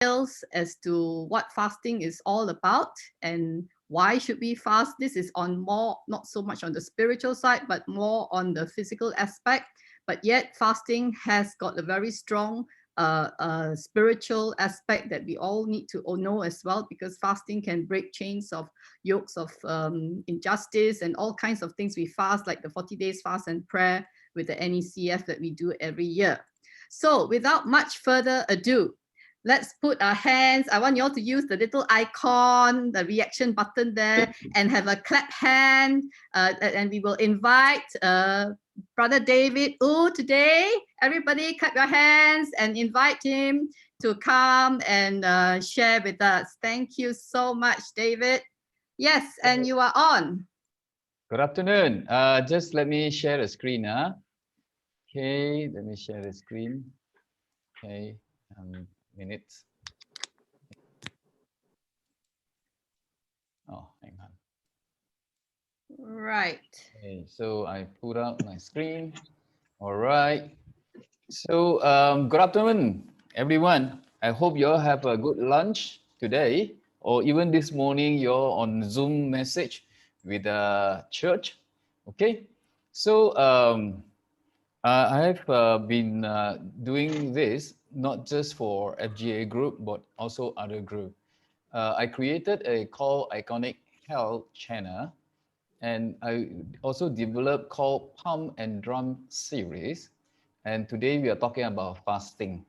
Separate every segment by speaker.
Speaker 1: as to what fasting is all about and why should we fast. This is on more, not so much on the spiritual side, but more on the physical aspect. But yet fasting has got a very strong spiritual aspect that we all need to know as well, because fasting can break chains of yokes of injustice and all kinds of things. We fast, like the 40 days fast and prayer with the NECF that we do every year. So without much further ado, let's put our hands. I want you all to use the little icon, the reaction button there, and have a clap hand. And we will invite Brother David today. Everybody clap your hands and invite him to come and share with us. Thank you so much, David. Yes, and you are on.
Speaker 2: Good afternoon. Just let me share the screen. Okay, let me share the screen. Okay, minutes. Oh, hang on.
Speaker 1: Right.
Speaker 2: Okay, so I put up my screen. All right. So good afternoon, everyone. I hope you all have a good lunch today, or even this morning you're on Zoom message with the church. Okay. So I have been doing this not just for FGA group, but also other group. I created a called Iconic Health channel, and I also developed called Pump and Drum series. And today we are talking about fasting.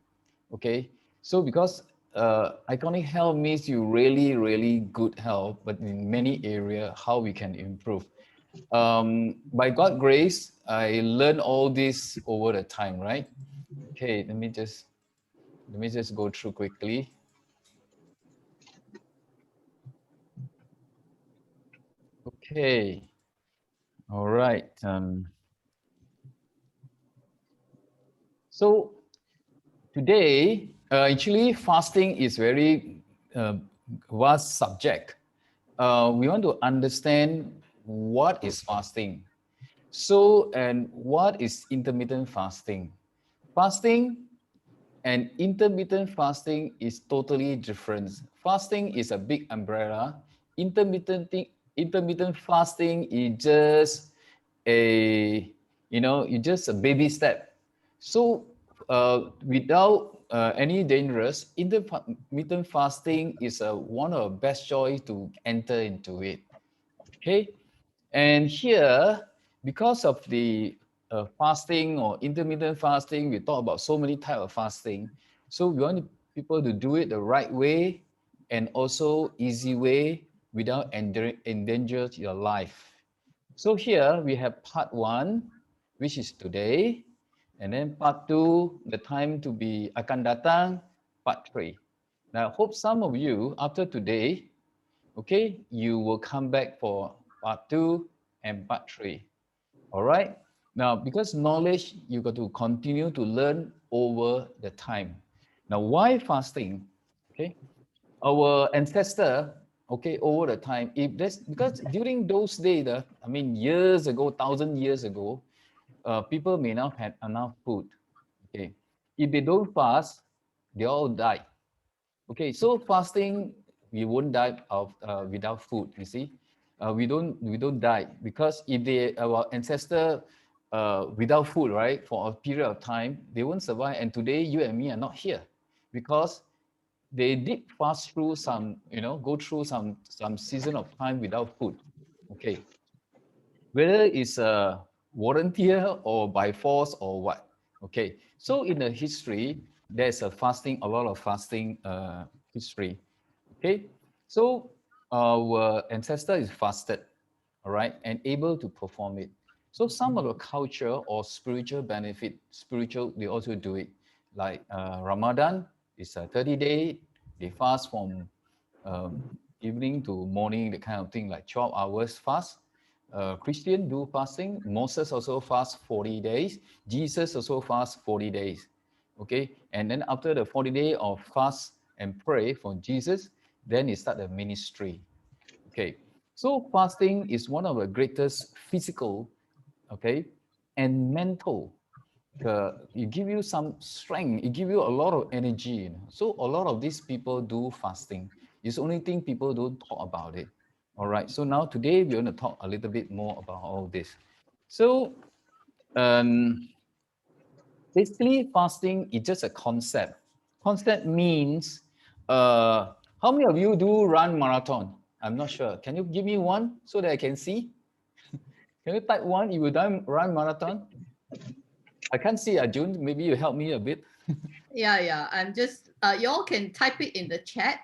Speaker 2: Okay, so because Iconic Health means you really good health, but in many areas how we can improve. By God's grace, I learned all this over the time, right? Okay, let me just go through quickly. Okay, all right. So today, actually, fasting is very vast subject. We want to understand what is fasting. So, and what is intermittent fasting? Fasting and intermittent fasting is totally different. Fasting is a big umbrella. Intermittent fasting is just just a baby step. So without any dangerous, intermittent fasting is one of the best choice to enter into it. Okay, and here, because of the fasting or intermittent fasting, we talk about so many types of fasting. So we want people to do it the right way and also easy way without endanger your life. So here we have part 1, which is today, and then part 2, the time to be akan datang, part 3. Now I hope some of you after today, okay, you will come back for part 2 and part 3. All right. Now, because knowledge, you got to continue to learn over the time. Now, why fasting? Okay, our ancestor, okay, over the time, if that's because during those days, I mean, years ago, 1,000 years ago, people may not have enough food. Okay, if they don't fast, they all die. Okay, so fasting, we won't die of without food. You see, we don't die because if our ancestor without food, right, for a period of time, they won't survive. And today, you and me are not here because they did pass through some, go through some season of time without food. Okay, whether it's a volunteer or by force or what. Okay, so in the history, there's a lot of fasting history. Okay, so our ancestor is fasted, all right, and able to perform it. So some of the culture or spiritual benefit, they also do it. Like Ramadan is a 30-day, they fast from evening to morning, the kind of thing, like 12 hours fast. Christian do fasting. Moses also fast 40 days. Jesus also fast 40 days. Okay, and then after the 40 days of fast and pray for Jesus, then he start the ministry. Okay, so fasting is one of the greatest physical, okay, and mental it give you some strength, it give you a lot of energy, you know. So a lot of these people do fasting. It's the only thing people don't talk about it. All right, so now today we're going to talk a little bit more about all this. So um, basically fasting is just a concept. Concept means how many of you do run marathon? I'm not sure. Can you give me one so that I can see? Can you type one if you don't run marathon? I can't see June. Maybe you help me a bit.
Speaker 1: Yeah. I'm just, you all can type it in the chat.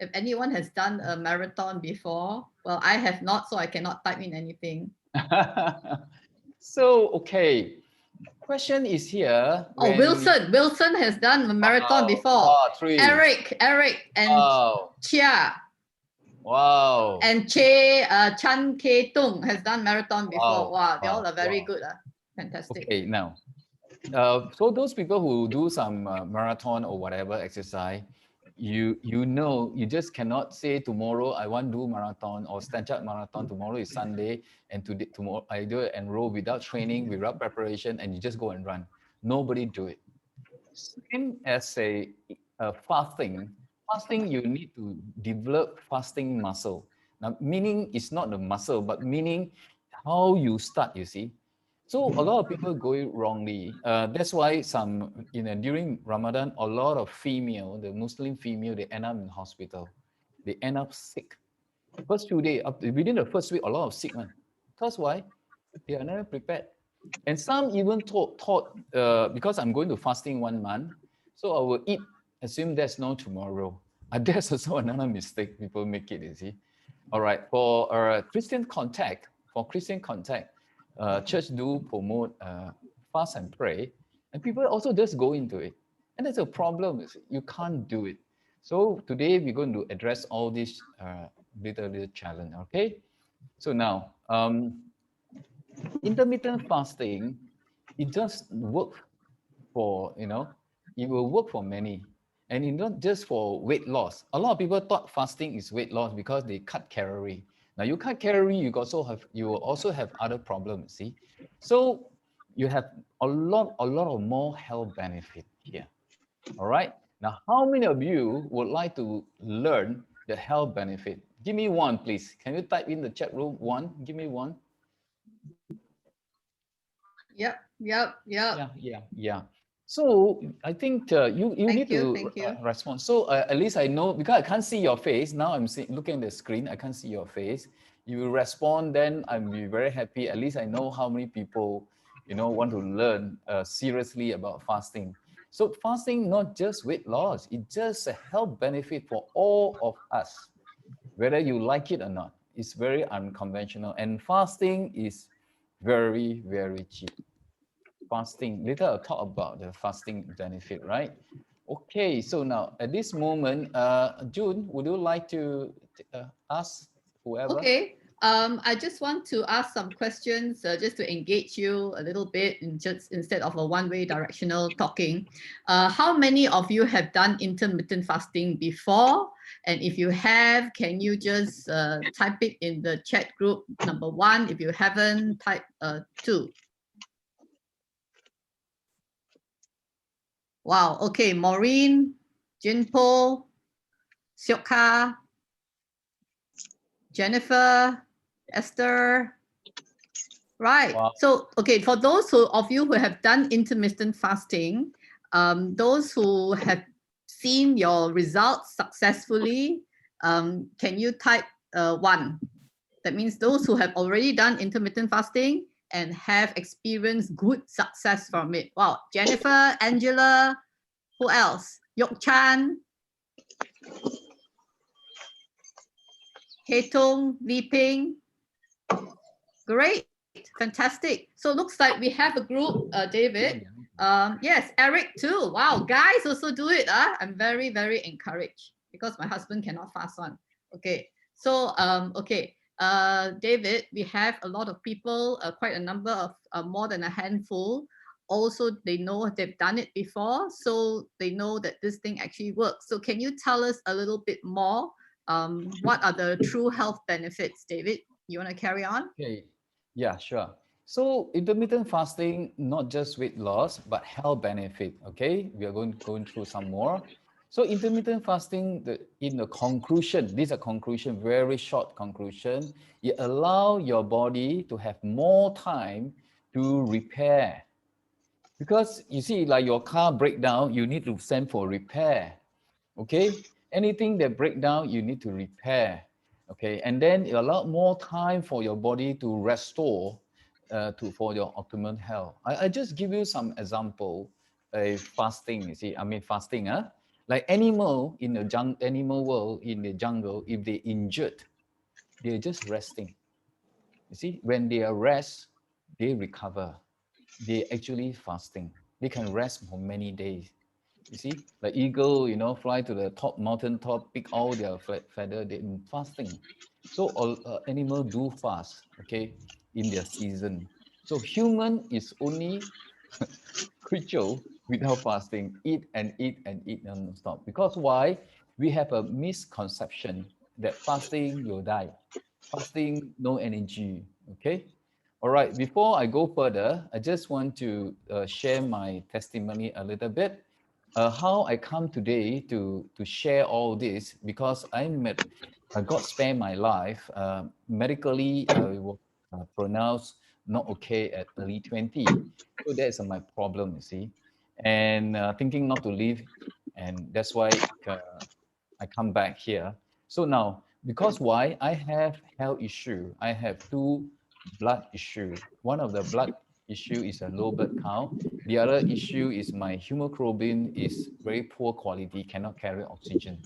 Speaker 1: If anyone has done a marathon before, well, I have not, so I cannot type in anything.
Speaker 2: So, okay. Question is here
Speaker 1: Oh,
Speaker 2: when you,
Speaker 1: Wilson has done a marathon
Speaker 2: wow,
Speaker 1: before.
Speaker 2: wow, three.
Speaker 1: Eric and
Speaker 2: Wow,
Speaker 1: Chia
Speaker 2: wow,
Speaker 1: and Chan K Tung has done marathon before.
Speaker 2: wow,
Speaker 1: Wow, they all
Speaker 2: wow,
Speaker 1: are very
Speaker 2: wow.
Speaker 1: good. Fantastic.
Speaker 2: Okay, now, so those people who do some marathon or whatever exercise, you know, you just cannot say tomorrow I want to do marathon or Stanchart marathon. Tomorrow is Sunday, and today tomorrow I do enroll without training, without preparation, and you just go and run. Nobody do it. Same as a fasting. Fasting, you need to develop fasting muscle. Now, meaning it's not the muscle, but meaning how you start, you see. So a lot of people go it wrongly. That's why some, during Ramadan, a lot of female, the Muslim female, they end up in hospital. They end up sick. First few days, within the first week, a lot of sick one. Because why? They are never prepared. And some even thought because I'm going to fasting 1 month, so I will eat, assume there's no tomorrow. That's also another mistake people make it, you see. All right, for Christian contact, church do promote fast and pray, and people also just go into it. And that's a problem, you see. You can't do it. So today we're going to address all these little challenge, okay? So now, intermittent fasting, it just work for, it will work for many. And it's not just for weight loss. A lot of people thought fasting is weight loss because they cut calorie. Now you cut calorie, you will also have other problems, see? So you have a lot of more health benefit here. All right. Now, how many of you would like to learn the health benefit? Give me one, please. Can you type in the chat room one? Give me one.
Speaker 1: Yep.
Speaker 2: Yeah. So I think you need to
Speaker 1: Thank you.
Speaker 2: respond. So at least I know, because I can't see your face. Now I'm looking at the screen. I can't see your face. You will respond, then I'll be very happy. At least I know how many people, want to learn seriously about fasting. So fasting, not just weight loss, it's just a health benefit for all of us, whether you like it or not. It's very unconventional. And fasting is very, very cheap. Fasting. Later I'll talk about the fasting benefit, right? Okay, so now at this moment, June, would you like to ask whoever?
Speaker 1: Okay. I just want to ask some questions just to engage you a little bit just instead of a one-way directional talking. How many of you have done intermittent fasting before? And if you have, can you just type it in the chat group, number 1. If you haven't, type 2. Wow. Okay. Maureen, Jinpo, Siokha, Jennifer, Esther. Right.
Speaker 2: Wow.
Speaker 1: So, okay, for those of you who have done intermittent fasting, those who have seen your results successfully, can you type 1? That means those who have already done intermittent fasting and have experienced good success from it. Wow. Jennifer, Angela, who else? Yok Chan, Hetong, Li Ping. Great, fantastic. So looks like we have a group, David. Yes, Eric too. Wow, guys also do it. I'm very, very encouraged because my husband cannot fast one. Okay, so okay, David, we have a lot of people, quite a number of more than a handful. Also, they know they've done it before, so they know that this thing actually works. So can you tell us a little bit more? What are the true health benefits, David? You want to carry on?
Speaker 2: Okay. Yeah, sure. So intermittent fasting, not just weight loss, but health benefit. Okay, we are going through some more. So intermittent fasting, in the conclusion, this is a conclusion, very short conclusion. It allow your body to have more time to repair. Because you see, like your car break down, you need to send for repair. Okay, anything that break down, you need to repair. Okay, and then a lot more time for your body to restore, for your optimal health. I just give you some example. Fasting, you see, I mean fasting, huh? Like animal world in the jungle, if they injured, they're just resting. You see, when they are rest, they recover. They actually fasting. They can rest for many days. You see, like eagle, fly to the top mountain top, pick all their feather, they fasting. So all animal do fast, okay, in their season. So human is only creature without fasting, eat and eat and eat non-stop. Because why? We have a misconception that fasting you'll die. Fasting, no energy. Okay. All right. Before I go further, I just want to share my testimony a little bit. How I come today to share all this because God spared my life. Medically, I was pronounced not okay at early 20. So that's my problem, you see. And thinking not to live. And that's why I come back here. So now, because why? I have health issue. I have two blood issue. One of the blood issue is a low blood count. The other issue is my hemoglobin is very poor quality, cannot carry oxygen.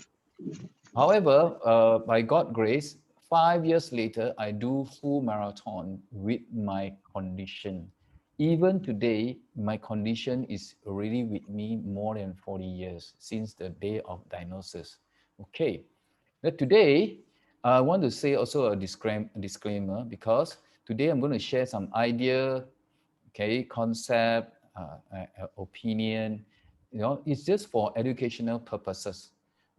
Speaker 2: However, by God grace, 5 years later, I do full marathon with my condition. Even today, my condition is already with me more than 40 years since the day of diagnosis. Okay, but today, I want to say also a disclaimer because today I'm going to share some idea, okay, concept, opinion. It's just for educational purposes,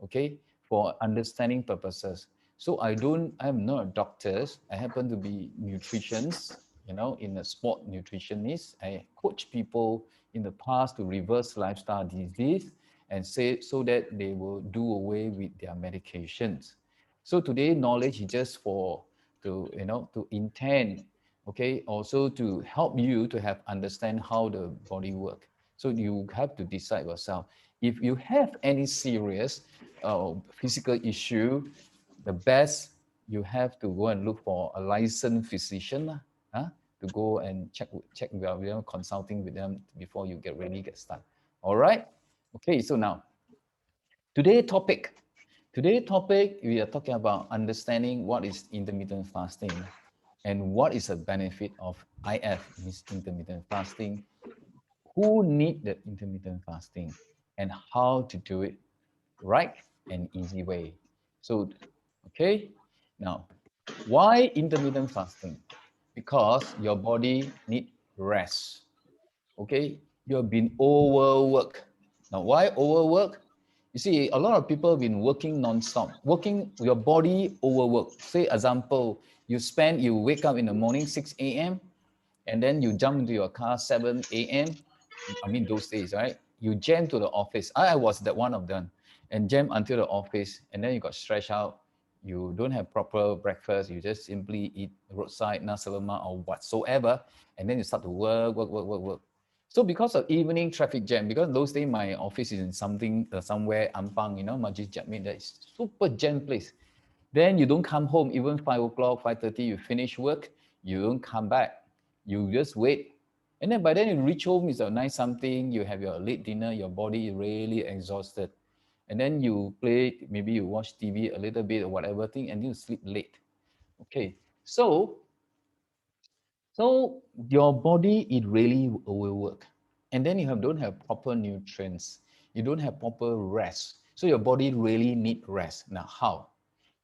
Speaker 2: okay, for understanding purposes. So I'm not a doctor. I happen to be nutritionist, in a sport nutritionist. I coach people in the past to reverse lifestyle disease and say so that they will do away with their medications. So today knowledge is just for to intend, okay, also to help you to have understand how the body work. So you have to decide yourself. If you have any serious physical issue, the best you have to go and look for a licensed physician, huh, to go and check with them, consulting with them before you get started. All right. Okay. So now Today topic. Today topic, we are talking about understanding what is intermittent fasting and what is the benefit of IF, means intermittent fasting, who need the intermittent fasting and how to do it right and easy way. So, okay, now, why intermittent fasting? Because your body need rest. Okay, you've been overworked. Now, why overwork? You see, a lot of people have been working non-stop, working your body overwork. Say, example, you wake up in the morning 6 a.m. and then you jump into your car 7 a.m. I mean, those days, right? You jam to the office. I was that one of them, and jam until the office, and then you got stretched out. You don't have proper breakfast. You just simply eat roadside nasi lemak or whatsoever, and then you start to work. So because of evening traffic jam, because those days my office is in somewhere Ampang, Masjid Jatmin, that is super jam place. Then you don't come home even 5 o'clock, 5:30, you finish work, you don't come back. You just wait. And then by then you reach home, it's a nice something, you have your late dinner, your body is really exhausted. And then you play, maybe you watch TV a little bit or whatever thing, and you sleep late. Okay. So your body it really overwork, and then don't have proper nutrients. You don't have proper rest. So your body really need rest. Now how?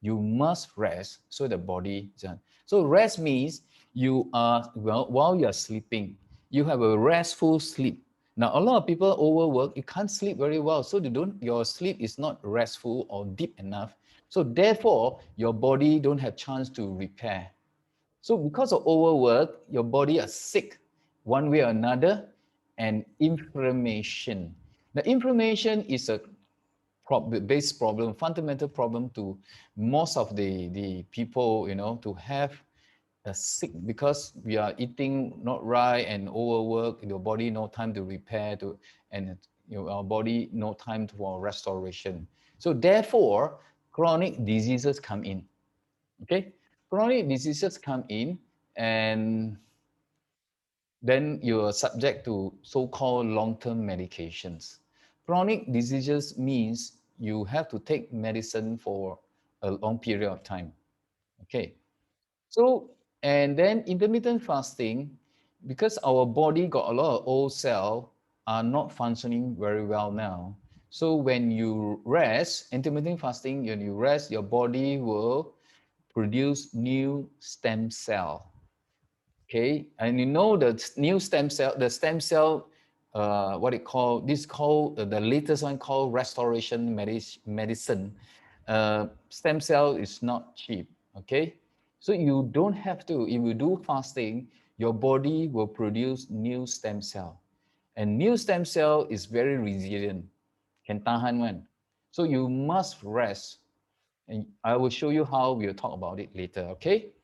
Speaker 2: You must rest so the body. So rest means you are while you are sleeping, you have a restful sleep. Now a lot of people overwork. You can't sleep very well, so your sleep is not restful or deep enough. So therefore, your body don't have chance to repair. So because of overwork, your body are sick one way or another, and inflammation. The inflammation is a base problem, fundamental problem to most of the people, to have a sick because we are eating not right and overwork, your body no time to repair and our body no time for restoration. So therefore, chronic diseases come in. Okay, chronic diseases come in, and then you are subject to so-called long-term medications. Chronic diseases means you have to take medicine for a long period of time. Okay, so and then intermittent fasting, because our body got a lot of old cells are not functioning very well now. So when you rest, intermittent fasting, when you rest, your body will produce new stem cell. Okay, and the new stem cell, the stem cell, what it called, this called the latest one called restoration medicine. Stem cell is not cheap. Okay, so you don't have to. If you do fasting, your body will produce new stem cell, and new stem cell is very resilient, can tahan one. So you must rest, and I will show you how. We'll talk about it later. Okay.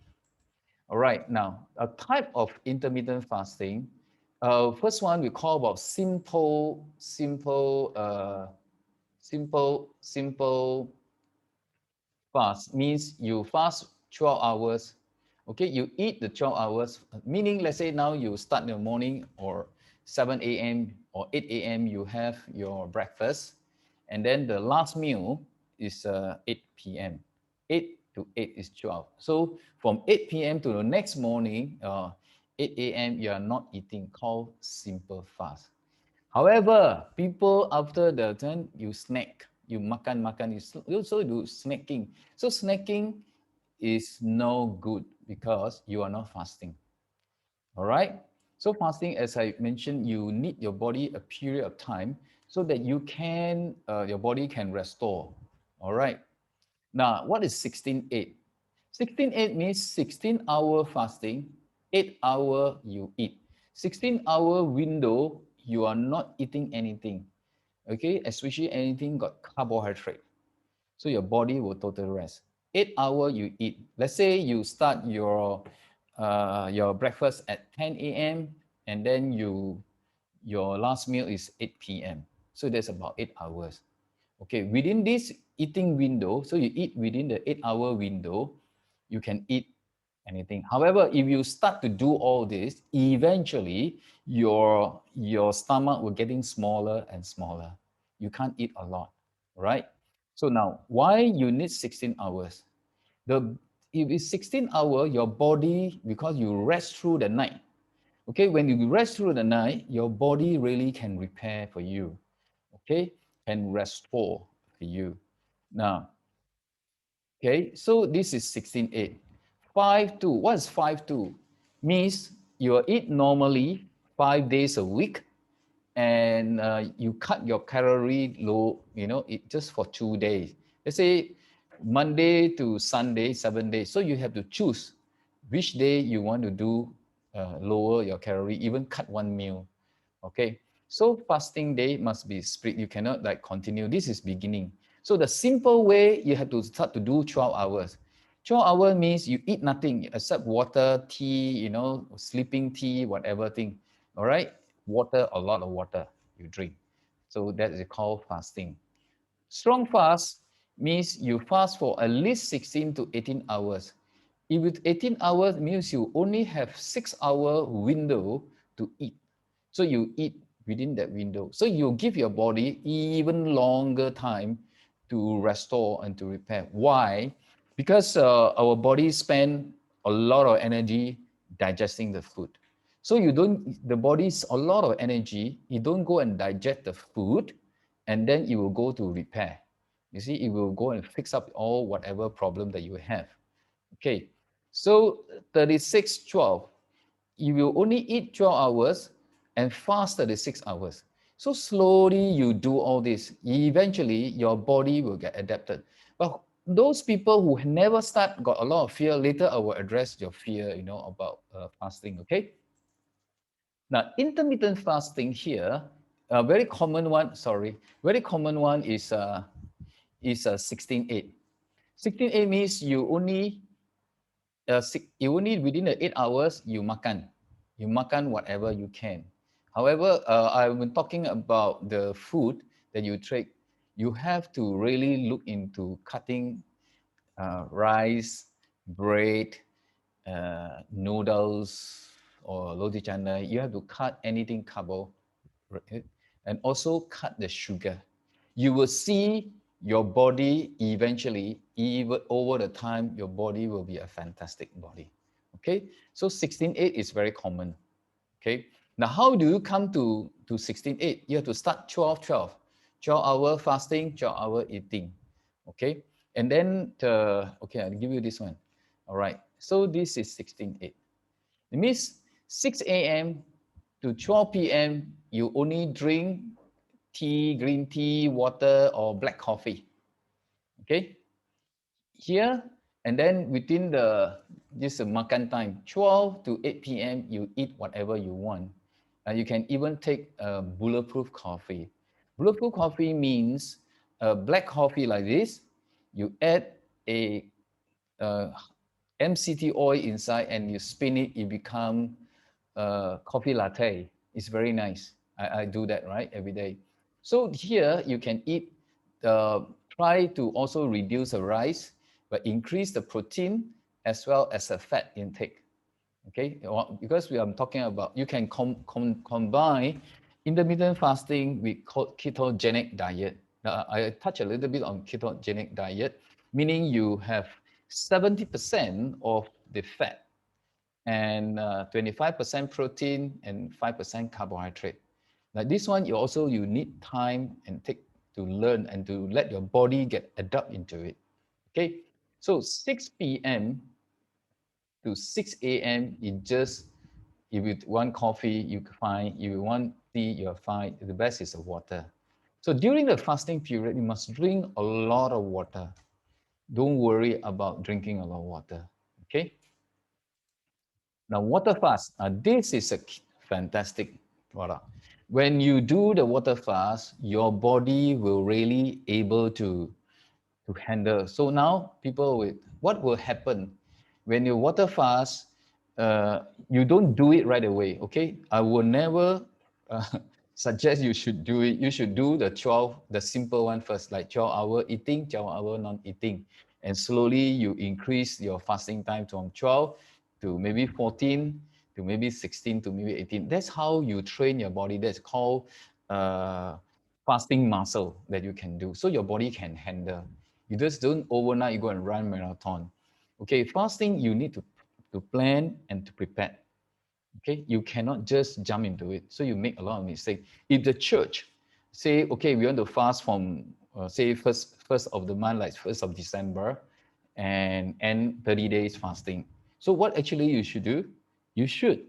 Speaker 2: All right, now a type of intermittent fasting. First one we call about simple fast. Means you fast 12 hours. Okay, you eat the 12 hours. Meaning, let's say now you start in the morning or 7 a.m. or 8 a.m. you have your breakfast, and then the last meal is 8 p.m. 8 to 8 is 12. So from 8 p.m. to the next morning, 8 a.m., you are not eating, called simple fast. However, people after the turn, you snack, you makan, you also do snacking. So snacking is no good because you are not fasting. All right. So fasting, as I mentioned, you need your body a period of time so that your body can restore. All right. Now, what is 16-8? 16-8 means 16-hour fasting, 8 hour you eat. 16-hour window, you are not eating anything. Okay, especially anything got carbohydrate. So your body will total rest. 8 hour you eat. Let's say you start your breakfast at 10 a.m. and then your last meal is 8 p.m. So that's about 8 hours. Okay, within this eating window, so you eat within the 8 hour window, you can eat anything. However, if you start to do all this, eventually your stomach will getting smaller and smaller. You can't eat a lot, right? So now, why you need 16 hours? The If it's 16 hour, your body, because you rest through the night. Okay, when you rest through the night, your body really can repair for you. Okay, can restore for you. Now, okay, so this is 16-8. 5-2, what is 5-2? Means you eat normally 5 days a week, and you cut your calorie low, it just for 2 days. Let's say Monday to Sunday, 7 days. So you have to choose which day you want to do lower your calorie, even cut one meal. Okay, so fasting day must be split. You cannot like continue. This is beginning. So the simple way, you have to start to do 12 hours. 12 hours means you eat nothing except water, tea, sleeping tea, whatever thing. All right, water, a lot of water you drink. So that is called fasting. Strong fast means you fast for at least 16 to 18 hours. If it's 18 hours, means you only have 6 hour window to eat. So you eat within that window. So you give your body even longer time to restore and to repair. Why? Because our body spend a lot of energy digesting the food. So the body's a lot of energy. You don't go and digest the food, and then it will go to repair. You see, it will go and fix up all whatever problem that you have. Okay, so 36-12, you will only eat 12 hours and fast 36 hours. So slowly you do all this. Eventually, your body will get adapted. But those people who never start got a lot of fear. Later, I will address your fear, about fasting. Okay. Now, intermittent fasting here, a very common one. Sorry, very common one is 16/8. 16/8 means you only within the 8 hours you makan whatever you can. However, I've been talking about the food that you take. You have to really look into cutting rice, bread, noodles, or roti canai. You have to cut anything carbo, right? And also cut the sugar. You will see your body eventually, even over the time, your body will be a fantastic body. Okay, so 16/8 is very common. Okay, now how do you come to 16/8? You have to start 12/12, 12-hour fasting, 12-hour eating. Okay, and then okay, I'll give you this one. All right, so this is 16/8. It means 6 a.m. to 12 p.m. you only drink tea, green tea, water, or black coffee. Okay, here, and then within this makan time, 12 to 8 p.m. you eat whatever you want. You can even take bulletproof coffee. Bulletproof coffee means black coffee like this. You add a uh, MCT oil inside and you spin it, it become coffee latte. It's very nice. I do that, right, every day. So here you can eat, try to also reduce the rice, but increase the protein as well as the fat intake. Okay, because we are talking about, you can combine intermittent fasting with ketogenic diet. Now, I touch a little bit on ketogenic diet, meaning you have 70% of the fat and 25% protein and 5% carbohydrate. Now this one, you need time and take to learn and to let your body get adapt into it. Okay, so 6 p.m. to 6 a.m. it just, if you want coffee, you fine. If you want tea, you're fine. The best is the water. So during the fasting period, you must drink a lot of water. Don't worry about drinking a lot of water. Okay. Now, water fast. This is a fantastic product. When you do the water fast, your body will really able to handle. So now people with what will happen when you water fast? You don't do it right away. Okay, I will never uh, suggest you should do it. You should do the simple one first, like 12-hour eating, 12-hour non-eating, and slowly you increase your fasting time from 12 to maybe 14 to maybe 16 to maybe 18. That's how you train your body. That's called fasting muscle that you can do. So your body can handle. You just don't overnight you go and run marathon. Okay, fasting you need to plan and to prepare. Okay, you cannot just jump into it. So you make a lot of mistakes. If the church say, okay, we want to fast from say first of the month, like 1st of December, and end 30 days fasting. So what actually you should do? You should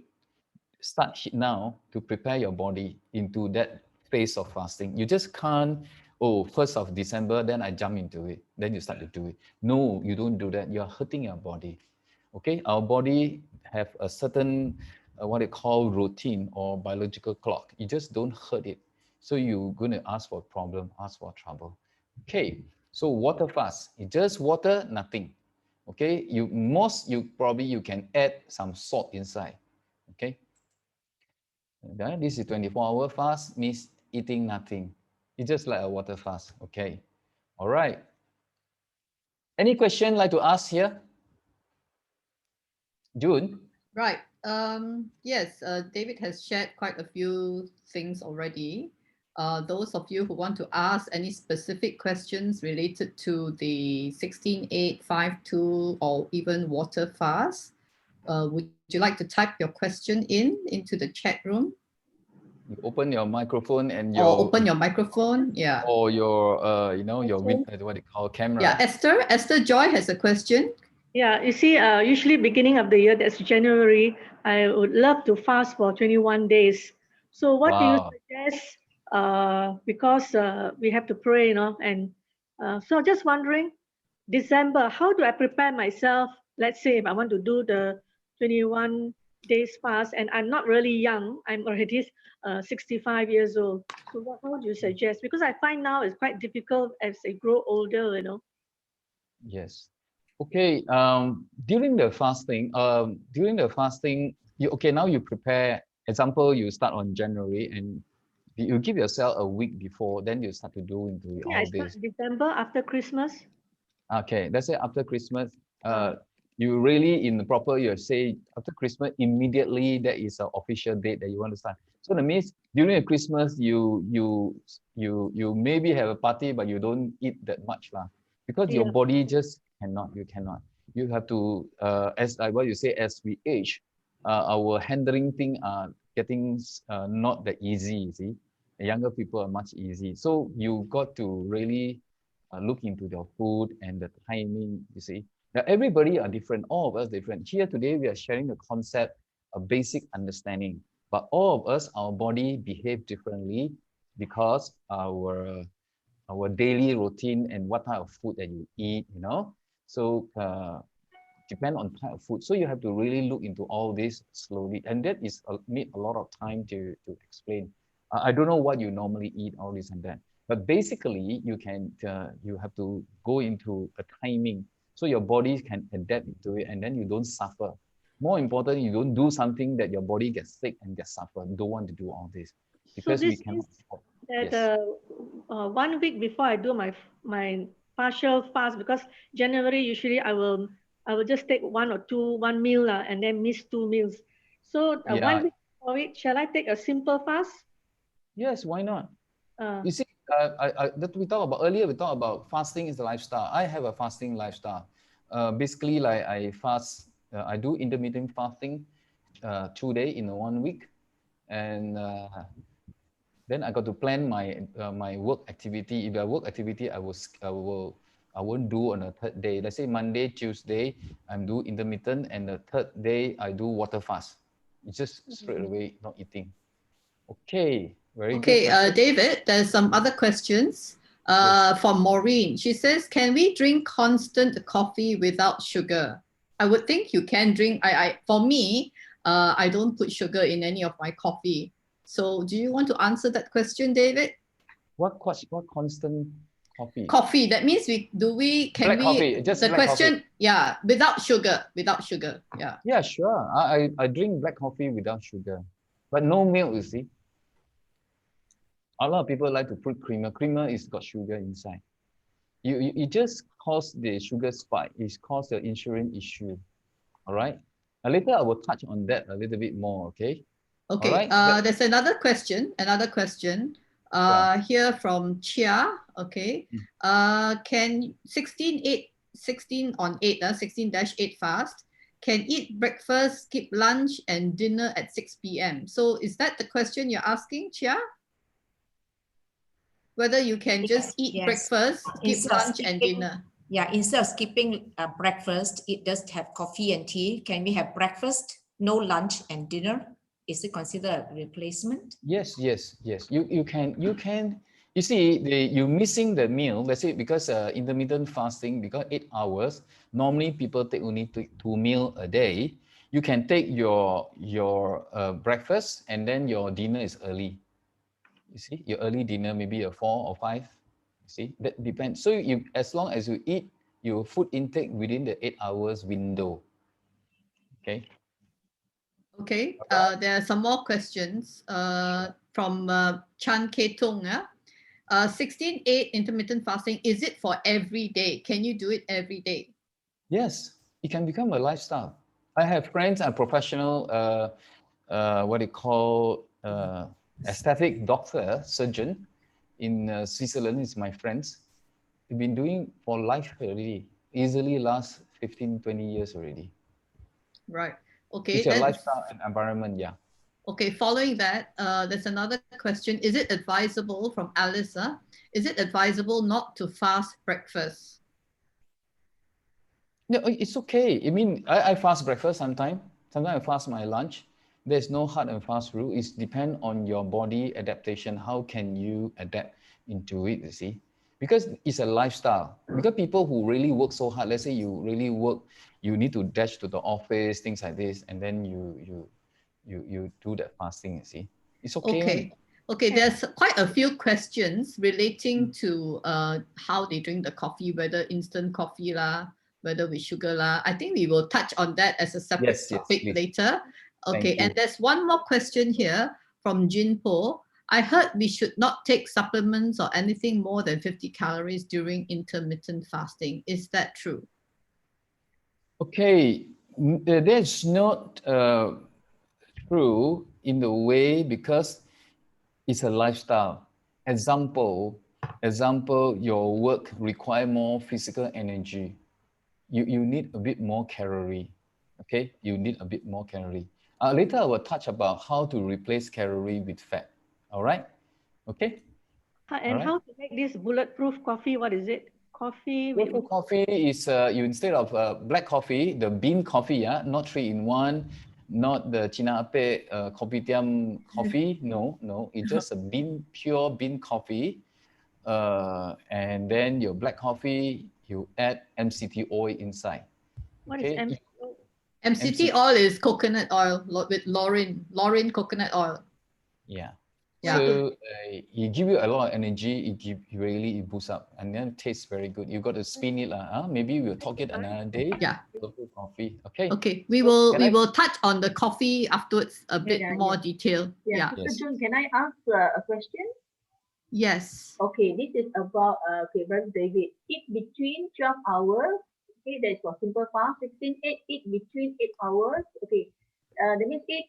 Speaker 2: start now to prepare your body into that phase of fasting. You just can't, oh, 1st of December, then I jump into it. Then you start to do it. No, you don't do that. You're hurting your body. Okay, our body have a certain what they call routine or biological clock. You just don't hurt it. So you're going to ask for problem, ask for trouble. Okay, so water fast. It's just water, nothing. Okay, you probably you can add some salt inside. Okay, this is 24-hour fast, means eating nothing. It's just like a water fast. Okay. All right. Any question like to ask here? June?
Speaker 1: Right. Yes, David has shared quite a few things already. Those of you who want to ask any specific questions related to the 16/8/52 or even water fast, would you like to type your question into the chat room
Speaker 2: You open your microphone and
Speaker 1: or open your microphone? Yeah.
Speaker 2: or your your
Speaker 3: Okay.
Speaker 2: what they call
Speaker 1: Yeah,
Speaker 2: camera.
Speaker 1: Esther Joy has a question.
Speaker 3: Yeah, you see, usually beginning of the year, that's January, I would love to fast for 21 days. So what do you
Speaker 2: Wow.
Speaker 3: suggest? Because we have to pray, and so just wondering, December, how do I prepare myself? Let's say if I want to do the 21 days fast and I'm not really young, I'm already 65 years old. So how do you suggest? Because I find now it's quite difficult as I grow older, you know.
Speaker 2: Yes. Okay. During the fasting, now you prepare. Example, you start on January and you give yourself a week before, then you start to do into
Speaker 3: Yeah, I
Speaker 2: all
Speaker 3: start
Speaker 2: this.
Speaker 3: December after Christmas.
Speaker 2: Okay, let's say after Christmas,
Speaker 3: Uh,
Speaker 2: you really in the proper, you say after Christmas, immediately that is an official date that you want to start. So that means during the Christmas, you maybe have a party, but you don't eat that much lah, because your
Speaker 3: yeah.
Speaker 2: body just cannot, you cannot. You have to, as like what you say, as we age, our handling thing are getting not that easy, you see. The younger people are much easy. So you got to really look into their food and the timing, you see. Now, everybody are different, all of us different. Here today, we are sharing the concept of basic understanding, but all of us, our body behave differently because our daily routine and what type of food that you eat, you know. So depend on type of food. So you have to really look into all this slowly, and that is need a lot of time to explain. I don't know what you normally eat, all this and that, but basically you have to go into a timing so your body can adapt to it, and then you don't suffer. More important, you don't do something that your body gets sick and gets suffer. You don't want to do all this
Speaker 3: So
Speaker 2: because we
Speaker 3: this
Speaker 2: cannot
Speaker 3: means
Speaker 2: afford.
Speaker 3: that
Speaker 2: Yes.
Speaker 3: 1 week before I do my partial fast, because January usually I will just take one meal and then miss 2 meals. So one
Speaker 2: Yeah.
Speaker 3: week before it, shall I take a simple fast?
Speaker 2: Yes. Why not?
Speaker 3: Uh,
Speaker 2: You see, that we talked about earlier, we talked about fasting is a lifestyle. I have a fasting lifestyle. Basically, like I fast, I do intermittent fasting 2 days in 1 week. And then I got to plan my work activity. If I work activity, I won't do on the third day. Let's say Monday, Tuesday, I'm do intermittent, and the third day I do water fast. It's just straight away not eating. Okay, very good
Speaker 1: Okay,
Speaker 2: question.
Speaker 1: David, there's some other questions
Speaker 2: Yes.
Speaker 1: from Maureen. She says, can we drink constant coffee without sugar? I would think you can drink. For me, I don't put sugar in any of my coffee. So do you want to answer that question, David?
Speaker 2: What constant coffee?
Speaker 1: Coffee, that means can
Speaker 2: Black
Speaker 1: we,
Speaker 2: coffee, just
Speaker 1: the
Speaker 2: black coffee.
Speaker 1: question, yeah, without sugar, yeah.
Speaker 2: Yeah, sure. I drink black coffee without sugar, but no milk, you see. A lot of people like to put creamer. Creamer is got sugar inside. It just cause the sugar spike. It's caused the insurance issue. All right. Later I will touch on that a little bit more. Okay. All
Speaker 1: Okay,
Speaker 2: right.
Speaker 1: there's another question
Speaker 2: Yeah.
Speaker 1: here from Chia. Okay,
Speaker 2: Mm.
Speaker 1: can 16 fast, can eat breakfast, skip lunch and dinner at 6 p.m. So is that the question you're asking, Chia? Whether you can just
Speaker 4: Yes,
Speaker 1: eat
Speaker 4: yes.
Speaker 1: breakfast, skip
Speaker 4: Instead of
Speaker 1: lunch and
Speaker 4: skipping,
Speaker 1: dinner?
Speaker 4: yeah, instead of skipping breakfast, it does have coffee and tea. Can we have breakfast, no lunch and dinner? Is it considered a replacement?
Speaker 2: Yes. You can. You see, you missing the meal. Let's say because intermittent fasting, because 8 hours, normally people take only two meal a day. You can take your breakfast and then your dinner is early. You see, your early dinner maybe a 4 or 5. You see, that depends. So you, as long as you eat your food intake within the 8 hours window. Okay.
Speaker 1: Okay,
Speaker 2: All right.
Speaker 1: there are some more questions from Chan Ketung. 16/8 intermittent fasting, is it for every day? Can you do it every day?
Speaker 2: Yes, it can become a lifestyle. I have friends and professional, what they call aesthetic doctor, surgeon in Switzerland is my friends. They've been doing for life already, easily last 15, 20 years already.
Speaker 1: Right. Okay,
Speaker 2: It's your
Speaker 1: then
Speaker 2: lifestyle and environment, yeah.
Speaker 1: okay, following that, there's another question. Is it advisable from Alisa? Is it advisable not to fast breakfast?
Speaker 2: No, it's okay. I mean, I fast breakfast sometimes. Sometimes I fast my lunch. There's no hard and fast rule. It's depend on your body adaptation. How can you adapt into it, you see? because it's a lifestyle. Because people who really work so hard, let's say you really work, you need to dash to the office, things like this, and then you do that fasting, you see. It's okay.
Speaker 1: Okay. Okay, there's quite a few questions relating to how they drink the coffee, whether instant coffee lah, whether with sugar lah. I think we will touch on that as a separate topic
Speaker 2: please.
Speaker 1: later. Okay,
Speaker 2: Thank
Speaker 1: and
Speaker 2: you.
Speaker 1: there's one more question here from Jin Po. I heard we should not take supplements or anything more than 50 calories during intermittent fasting. Is that true?
Speaker 2: Okay, that's not true in the way because it's a lifestyle. Example, your work require more physical energy. You need a bit more calorie. Okay, you need a bit more calorie. Later I will touch about how to replace calorie with fat. All right. Okay.
Speaker 3: And how to make this bulletproof coffee? What is it? Coffee with
Speaker 2: Bulletproof coffee is you instead of black coffee, the bean coffee, yeah, not 3-in-1, not the China Ape kopitiam coffee. No, it's just a pure bean coffee. And then your black coffee, you add MCT oil inside.
Speaker 3: What is
Speaker 2: Okay.
Speaker 1: MCT oil is coconut oil with lauren coconut oil.
Speaker 2: Yeah.
Speaker 1: Yeah.
Speaker 2: So it give you a lot of energy. It boosts up, and then it tastes very good. You got to spin it lah. Maybe we'll talk it another day.
Speaker 1: Yeah.
Speaker 2: Bulletproof coffee. Okay.
Speaker 1: Okay. We will touch on the coffee afterwards a bit more detail.
Speaker 5: Yeah.
Speaker 2: Yes.
Speaker 5: Sister June, can I ask a question?
Speaker 1: Yes.
Speaker 5: Okay, this is about Brother David. Eat between 12 hours. Okay, that's for simple fast. 16:8, eat between 8 hours. Okay, that means eat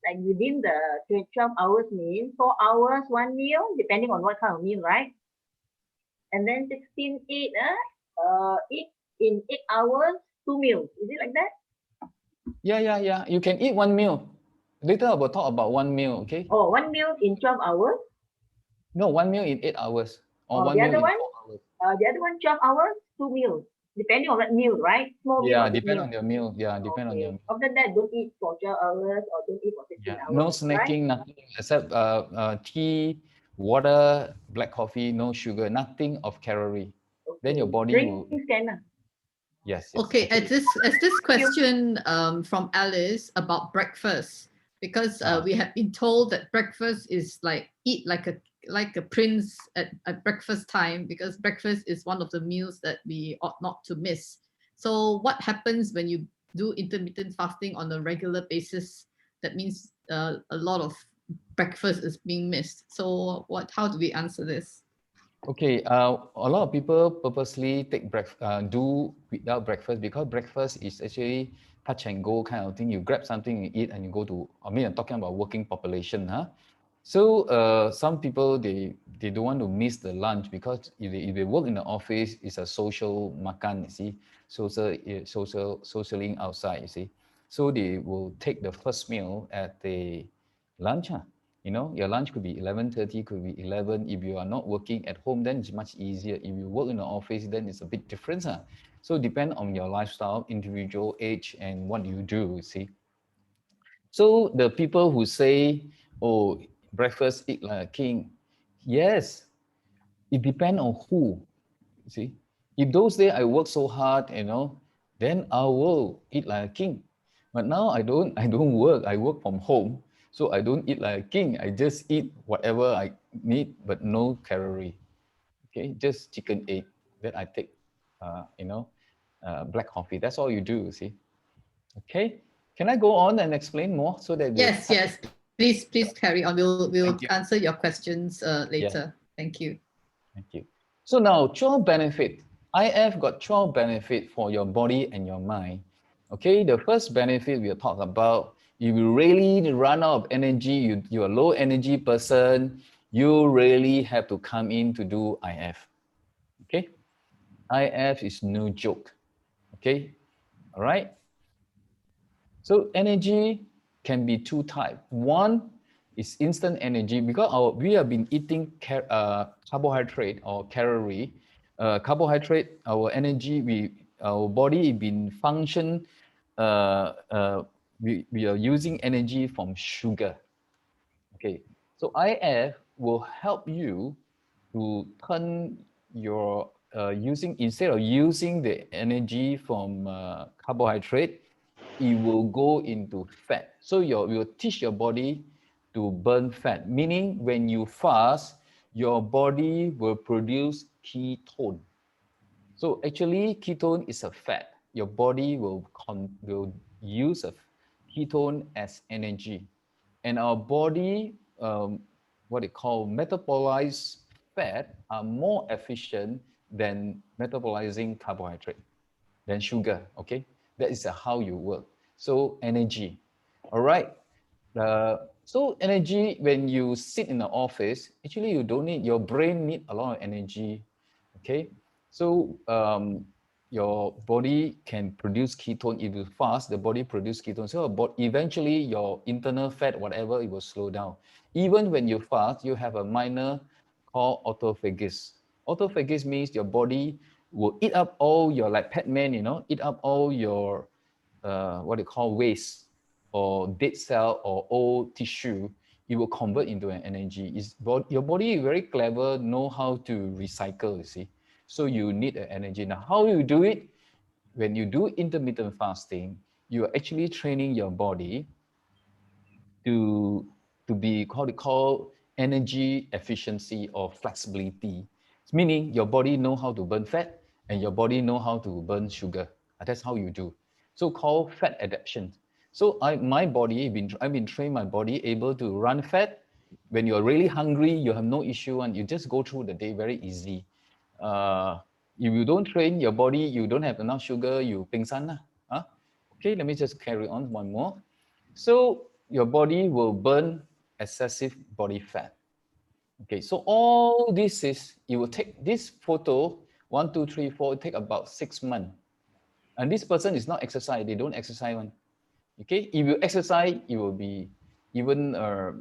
Speaker 5: like within the 12 hours means 4 hours, one meal, depending on what kind of meal, right? And then 16:8, eat in 8 hours, 2 meals. Is it like that?
Speaker 2: Yeah. You can eat one meal. Later I will talk about one meal, okay?
Speaker 5: Oh, one meal in 12 hours.
Speaker 2: No, one meal in 8 hours. Or one
Speaker 5: the
Speaker 2: meal
Speaker 5: other
Speaker 2: in
Speaker 5: one?
Speaker 2: 4 hours.
Speaker 5: The other one, 12 hours, 2 meals. Depending on that meal, right? Small meal.
Speaker 2: Yeah,
Speaker 5: or big
Speaker 2: depend
Speaker 5: meal.
Speaker 2: on your meal. Yeah, depend on your meal.
Speaker 5: After that, don't eat for 12 hours or don't eat for 16
Speaker 2: Yeah,
Speaker 5: hours.
Speaker 2: no snacking, nothing except tea, water, black coffee, no sugar, nothing of calorie.
Speaker 5: Okay.
Speaker 2: Then your body
Speaker 5: Drinks
Speaker 2: will.
Speaker 5: can.
Speaker 2: Yes.
Speaker 1: Okay, as this question from Alice about breakfast, because we have been told that breakfast is like eat like a prince at breakfast time, because breakfast is one of the meals that we ought not to miss. So what happens when you do intermittent fasting on a regular basis? That means a lot of breakfast is being missed. So how do we answer this?
Speaker 2: Okay, a lot of people purposely do without breakfast because breakfast is actually touch and go kind of thing. You grab something, you eat, and you go to. I'm talking about working population, huh? So some people they don't want to miss the lunch because if they work in the office, it's a social makan, you see, socialing outside, you see. So they will take the first meal at the lunch. Your lunch could be 11:30, could be 11. If you are not working at home, then it's much easier. If you work in the office, then it's a bit different. So depend on your lifestyle, individual age, and what you do, you see. So the people who say, oh, breakfast, eat like a king. Yes, it depends on who, you see. If those days I work so hard, then I will eat like a king. But now I don't work. I work from home. So I don't eat like a king. I just eat whatever I need, but no calorie. Okay, just chicken, egg. Then I take, black coffee. That's all you do, see. Okay, can I go on and explain more so that
Speaker 1: Yes. Please carry on. We'll answer your questions later.
Speaker 2: Yeah.
Speaker 1: Thank you.
Speaker 2: Thank you. So now 12 benefit. IF got 12 benefit for your body and your mind. Okay, the first benefit we'll talk about, if you really run out of energy, you're a low energy person, you really have to come in to do IF. Okay, IF is no joke. Okay, all right. So energy can be two types. One is instant energy because we have been eating carbohydrate or calorie. Carbohydrate, our energy, our body been function. We are using energy from sugar. Okay, so IF will help you to turn you're instead of using the energy from carbohydrate, it will go into fat. So you will teach your body to burn fat, meaning when you fast, your body will produce ketone. So actually, ketone is a fat. Your body will use a ketone as energy, and our body, what they call metabolized fat, are more efficient than metabolizing carbohydrate, than sugar. Okay, that is how you work. So energy, all right. So energy, when you sit in the office, actually you don't need, your brain need a lot of energy. Okay, so your body can produce ketone. If you fast, the body produce ketone. So but eventually your internal fat, whatever, it will slow down. Even when you fast, you have a minor called autophagus. Autophagus means your body will eat up all your, like Pac-Man, eat up all your what they call waste or dead cell or old tissue. It will convert into an energy. Your body is very clever, know how to recycle, you see. So you need an energy. Now, how you do it? When you do intermittent fasting, you are actually training your body to be called energy efficiency or flexibility. It's meaning your body know how to burn fat and your body know how to burn sugar. That's how you do. So called fat adaptation. So I've been trained my body able to run fat. When you're really hungry, you have no issue and you just go through the day very easy. If you don't train your body, you don't have enough sugar, you ping san lah. Huh? Okay, let me just carry on one more. So your body will burn excessive body fat. Okay, so all this is, you will take this photo, 1, 2, 3, 4, take about 6 months. And this person is not exercise, they don't exercise one. Okay, if you exercise, you will be even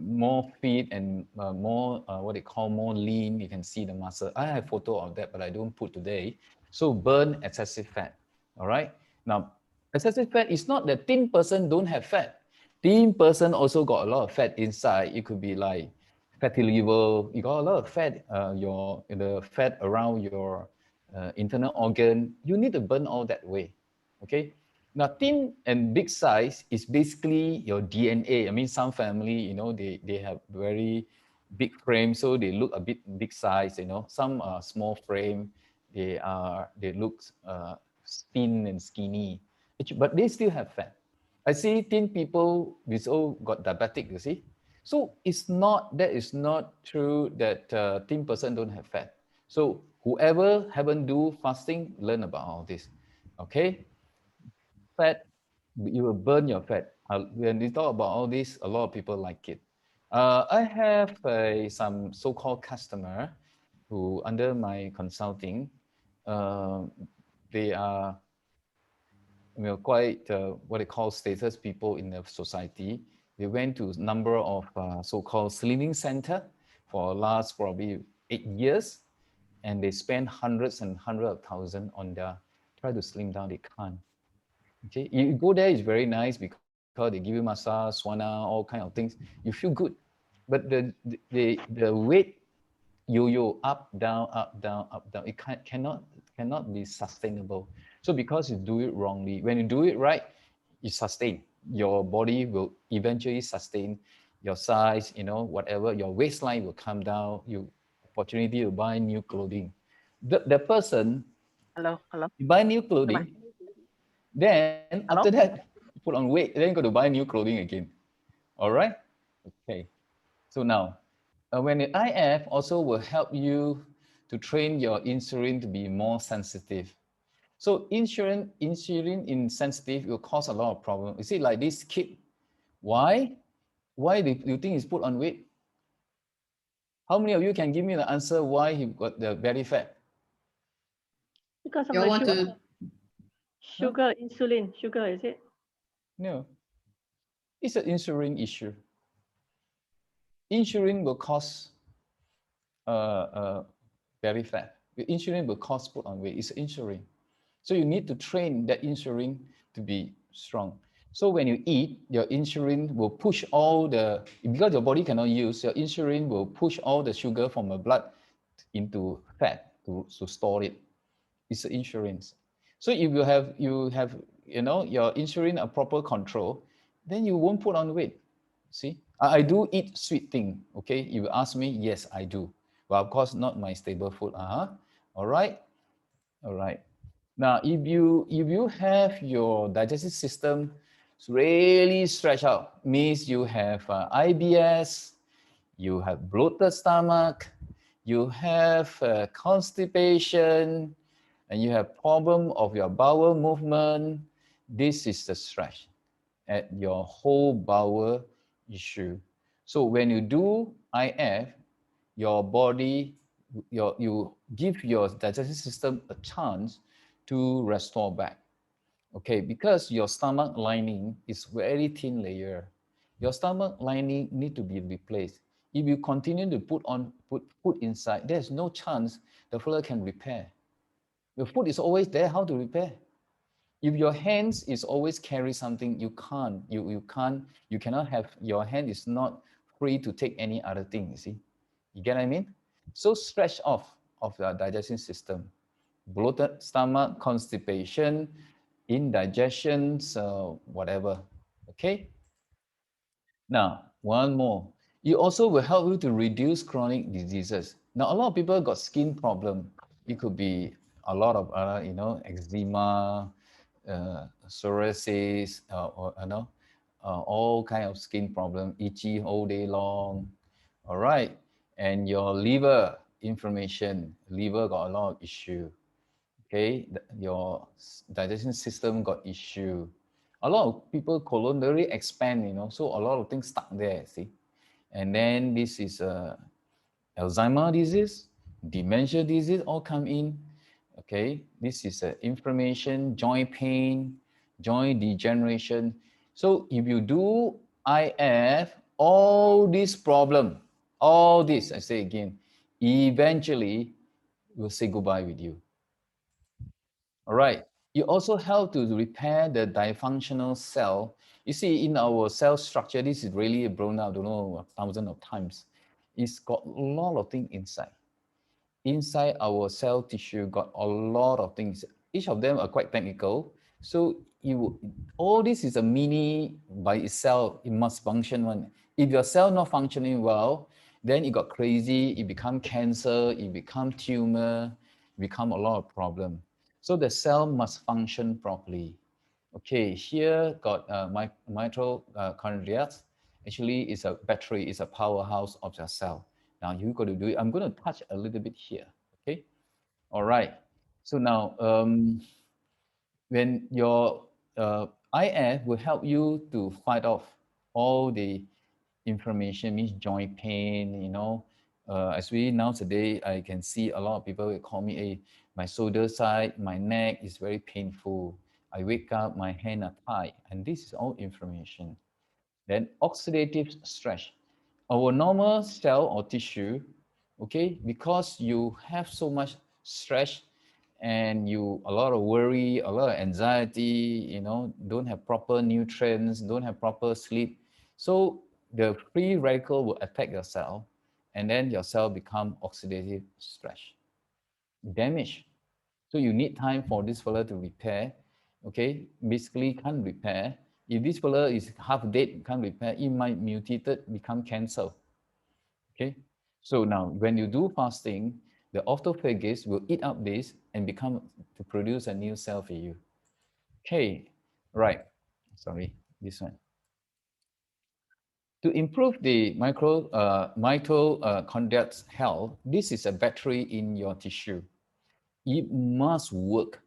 Speaker 2: more fit and more, what they call more lean. You can see the muscle. I have photo of that, but I don't put today. So burn excessive fat, all right? Now, excessive fat is not that thin person don't have fat. Thin person also got a lot of fat inside. It could be like fatty liver. You got a lot of fat, the fat around your internal organ. You need to burn all that way, okay? Now, thin and big size is basically your DNA. I mean, some family, they have very big frame, so they look a bit big size, Some are small frame, they look thin and skinny, but they still have fat. I see thin people which all got diabetic, you see. So that is not true that thin person don't have fat. So whoever haven't do fasting, learn about all this, okay? Fat, you will burn your fat. When we talk about all this, a lot of people like it. I have some so-called customer who under my consulting, they are quite what they call status people in the society. They went to a number of so-called slimming center for last probably 8 years, and they spend hundreds and hundreds of thousands on their try to slim down. They can't. Okay, you go there, it's very nice because they give you massage, sauna, all kind of things. You feel good, but the weight yo-yo up, down, up, down, up, down. It cannot be sustainable. So because you do it wrongly, when you do it right, you sustain. Your body will eventually sustain your size, whatever. Your waistline will come down. You opportunity to buy new clothing. The person,
Speaker 6: Hello.
Speaker 2: you buy new clothing, then after that, put on weight, then you got to buy new clothing again. All right? Okay. So now, when the IF also will help you to train your insulin to be more sensitive. So insulin insensitive will cause a lot of problems. You see, like this kid, why? Why do you think he's put on weight? How many of you can give me the answer why he got the belly fat?
Speaker 3: Because of
Speaker 1: You
Speaker 3: the
Speaker 1: want
Speaker 3: sugar,
Speaker 1: to
Speaker 3: insulin, sugar, is it?
Speaker 2: No, it's an insulin issue. Insulin will cause belly fat. The insulin will cause put on weight. It's insulin. So you need to train that insulin to be strong. So when you eat, your insulin will push all because your body cannot use, your insulin will push all the sugar from the blood into fat. to store it. It's insurance. So if you have your insurance a proper control, then you won't put on weight. See, I do eat sweet thing. Okay, if you ask me, yes, I do. But of course, not my staple food. All right, all right. Now, if you have your digestive system really stretched out, means you have IBS, you have bloated stomach, you have constipation, and you have problem of your bowel movement. This is the stretch at your whole bowel issue. So when you do IF, your body, you give your digestive system a chance to restore back. Okay, because your stomach lining is very thin layer. Your stomach lining need to be replaced. If you continue to put food inside, there's no chance the fella can repair. The food is always there, how to repair? If your hands is always carry something, you cannot have, your hand is not free to take any other thing, you see? You get what I mean? So stretch off of the digestion system. Bloated stomach, constipation, indigestion, whatever, okay? Now, one more. It also will help you to reduce chronic diseases. Now, a lot of people got skin problem. It could be a lot of, eczema, psoriasis, or all kind of skin problem, itchy whole day long. All right, and your liver inflammation, liver got a lot of issue. Okay, your digestion system got issue. A lot of people coronary expand, so a lot of things stuck there, see. And then this is Alzheimer disease, dementia disease all come in. Okay, this is inflammation, joint pain, joint degeneration. So if you do IF, all this problem, all this, I say again, eventually will say goodbye with you. All right. It also help to repair the dysfunctional cell. You see, in our cell structure, this is really blown out, I don't know, thousands of times. It's got a lot of things inside. Inside our cell tissue got a lot of things. Each of them are quite technical. So all this is a mini by itself. It must function one. If your cell not functioning well, then it got crazy. It become cancer. It become tumor. Become a lot of problem. So the cell must function properly. Okay, here got mitochondria. Actually, it's a battery. It's a powerhouse of your cell. Now you got to do it. I'm going to touch a little bit here. Okay. All right. So now, when your IF will help you to fight off all the inflammation, means joint pain. As we now today, I can see a lot of people will call me, hey, my shoulder side, my neck is very painful. I wake up, my hand are tight, and this is all inflammation. Then oxidative stress. Our normal cell or tissue, okay, because you have so much stress and a lot of worry, a lot of anxiety, don't have proper nutrients, don't have proper sleep. So the free radical will attack your cell, and then your cell become oxidative stress, damage. So you need time for this fella to repair. Okay, basically can't repair. If this fella is half dead, can't repair, it might mutated, become cancer. Okay, so now when you do fasting, the autophagus will eat up this and become to produce a new cell for you. Okay, right. Sorry, this one. To improve the mitochondria's health, this is a battery in your tissue. It must work.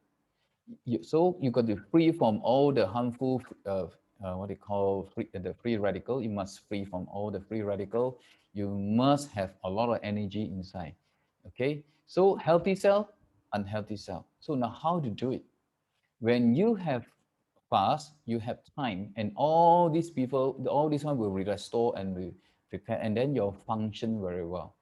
Speaker 2: So you got to free from all the harmful, what they call the free radical. You must free from all the free radical. You must have a lot of energy inside. Okay, so healthy cell, unhealthy cell. So now how to do it? When you have fast, you have time, and all these people, all this one will restore and repair, and then you'll function very well.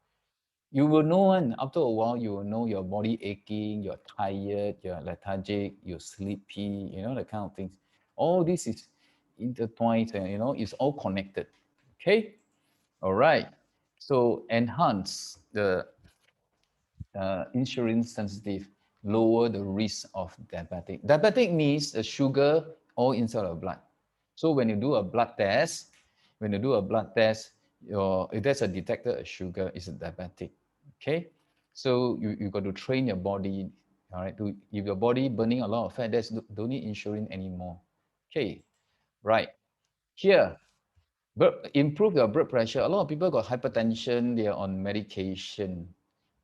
Speaker 2: You will know, and after a while, you will know your body aching, you're tired, you're lethargic, you're sleepy, that kind of things. All this is intertwined, and it's all connected. Okay, all right. So enhance the insulin sensitive, lower the risk of diabetic. Diabetic means the sugar all inside the blood. So when you do a blood test, if there's a detected sugar, is a diabetic. Okay, so you got to train your body. All right, if your body burning a lot of fat, don't need insulin anymore. Okay, right here. Improve your blood pressure. A lot of people got hypertension. They are on medication.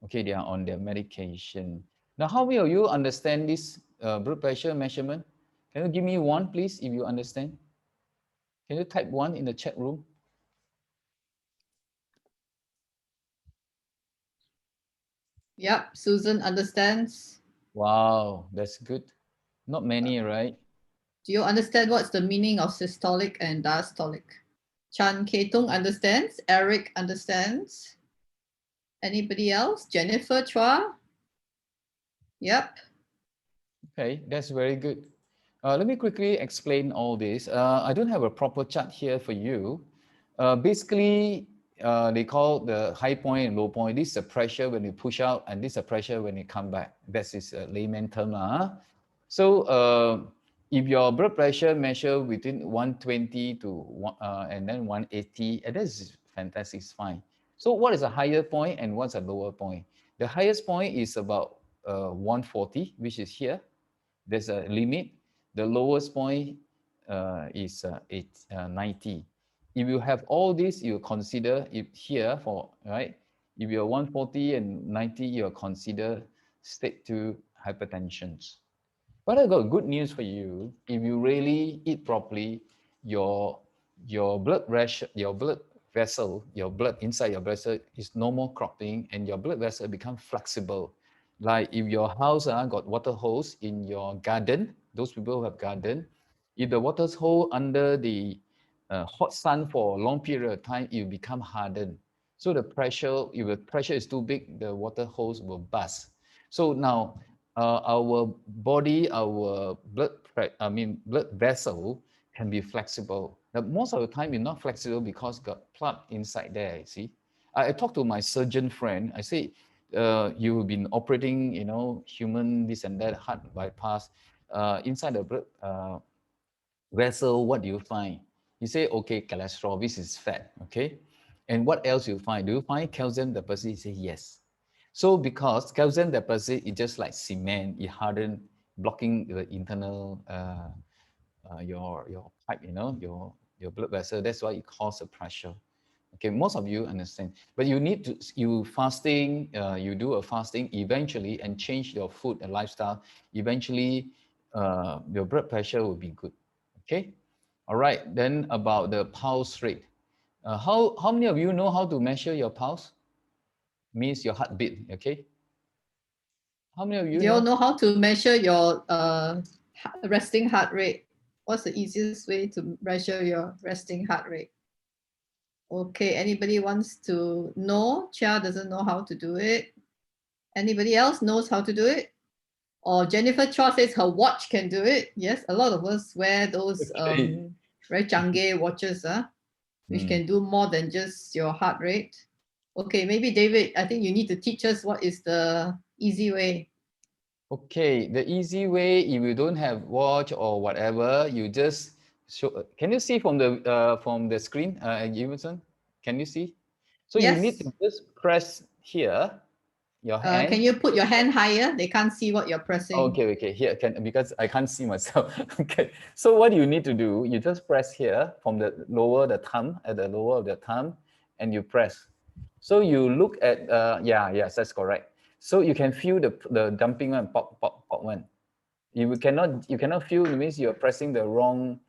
Speaker 2: Okay, they are on their medication. Now, how will you understand this blood pressure measurement? Can you give me one, please, if you understand? Can you type one in the chat room?
Speaker 1: Yep, Susan understands.
Speaker 2: Wow, that's good. Not many, right?
Speaker 1: Do you understand what's the meaning of systolic and diastolic? Chan K-tung understands. Eric understands. Anybody else? Jennifer Chua? Yep.
Speaker 2: Okay, that's very good. Let me quickly explain all this. I don't have a proper chart here for you. Basically, they call the high point and low point. This is the pressure when you push out, and this is the pressure when you come back. That is a layman term. So if your blood pressure measure within 120 to and then 180, and that is fantastic, it's fine. So what is a higher point and what's a lower point? The highest point is about 140, which is here. There's a limit. The lowest point is 90. If you have all this, you consider it here for, right? If you're 140 and 90, you're consider stage 2 hypertension. But I got good news for you. If you really eat properly, your blood pressure, your blood vessel, your blood inside your vessel is no more clogging, and your blood vessel become flexible. Like if your house got water hose in your garden, those people who have garden, if the water hose under the hot sun for a long period of time, it will become hardened. So the pressure, if the pressure is too big, the water hose will burst. So now our body, our blood vessel can be flexible. Now, most of the time, it's not flexible because got plug inside there. You see, I talked to my surgeon friend. I say, you've been operating, human this and that heart bypass inside the blood vessel. What do you find? He say, okay, cholesterol. This is fat. Okay, and what else you find? Do you find calcium deposit? He say yes. So because calcium deposit is just like cement, it hardened, blocking the internal your pipe, your blood vessel. That's why it causes pressure. Okay, most of you understand, but you need to you do a fasting eventually and change your food and lifestyle. Eventually, your blood pressure will be good. Okay, all right. Then about the pulse rate. How many of you know how to measure your pulse? Means your heartbeat. Okay. How many of you
Speaker 1: Do you all know how to measure your resting heart rate? What's the easiest way to measure your resting heart rate? Okay, anybody wants to know? Chia doesn't know how to do it. Anybody else knows how to do it? Or Jennifer Chua says her watch can do it. Yes, a lot of us wear those
Speaker 2: Okay.
Speaker 1: very canggih watches, which can do more than just your heart rate. Okay, maybe David, I think you need to teach us what is the easy way.
Speaker 2: Okay, the easy way, if you don't have watch or whatever, you just show. Can you see from the screen, Emerson? Can you see? So you need
Speaker 1: Yes.
Speaker 2: to just press here, your hand.
Speaker 1: Can you put your hand higher? They can't see what you're pressing.
Speaker 2: Okay, here because I can't see myself. Okay, so what you need to do, you just press here from the lower the thumb at the lower of the thumb, and you press. So you look at yes, that's correct. So you can feel the dumping one, pop one. You cannot feel, it means you're pressing the wrong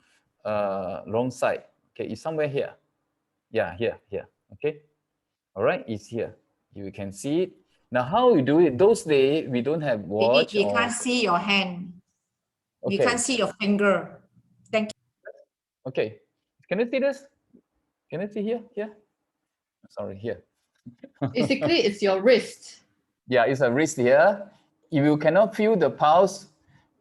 Speaker 2: side. Okay, it's somewhere here. Yeah, here. Okay, all right, it's here. You can see it. Now, how you do it? Those days we don't have watch.
Speaker 4: We can't see your hand. We
Speaker 2: Okay.
Speaker 4: can't see your finger. Thank you.
Speaker 2: Okay, can you see this? Can you see here? Sorry, here.
Speaker 1: Basically, it's your wrist.
Speaker 2: Yeah, it's a wrist here. If you cannot feel the pulse,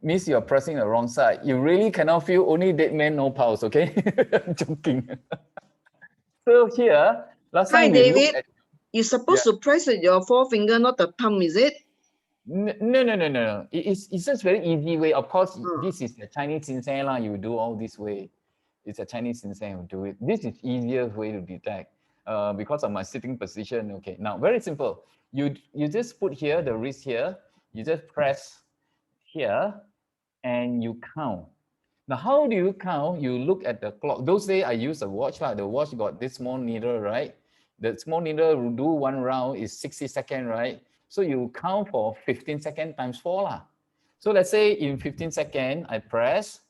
Speaker 2: means you're pressing the wrong side. You really cannot feel, only dead man, no pulse, okay? I'm joking. So here, last
Speaker 6: Hi,
Speaker 2: time we
Speaker 6: David.
Speaker 2: looked at,
Speaker 6: You're supposed to press with your forefinger, not the thumb, is it?
Speaker 2: No. It's just very easy way. Of course, this is the Chinese ginseng lah. You do all this way. It's a Chinese ginseng who do it. This is easier way to detect because of my sitting position. Okay, now very simple. You just put here the wrist here. You just press here, and you count. Now, how do you count? You look at the clock. Those days I use a watch. The watch got this small needle, right? The small needle will do one round is 60 seconds, right? So you count for 15 seconds times 4 lah. So let's say in 15 seconds, I press,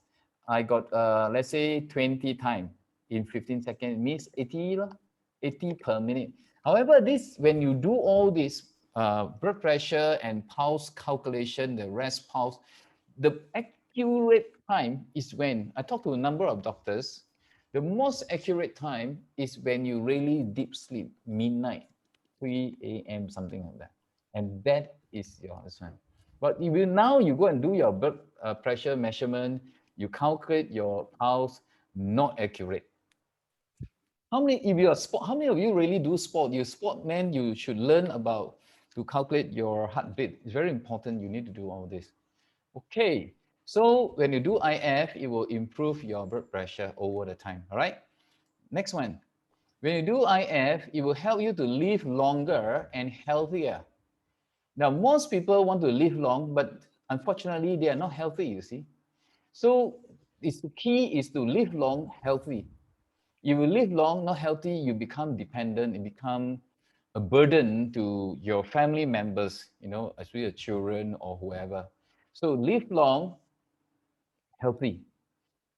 Speaker 2: I got, let's say 20 times in 15 seconds, means 80, 80 per minute. However, this, when you do all this blood pressure and pulse calculation, the rest pulse, the accurate time is when, I talk to a number of doctors, the most accurate time is when you really deep sleep, midnight, 3 a.m., something like that. And that is your time. But if you now you go and do your blood pressure measurement, you calculate your pulse, not accurate. How many, if you are sport, how many of you really do sport? You sport man, you should learn about to calculate your heartbeat. It's very important. You need to do all this. Okay, so when you do IF, it will improve your blood pressure over the time. All right. Next one. When you do IF, it will help you to live longer and healthier. Now, most people want to live long, but unfortunately, they are not healthy, you see. So it's the key is to live long, healthy. If you live long, not healthy, you become dependent, you become a burden to your family members, you know, especially your children or whoever. So live long, healthy.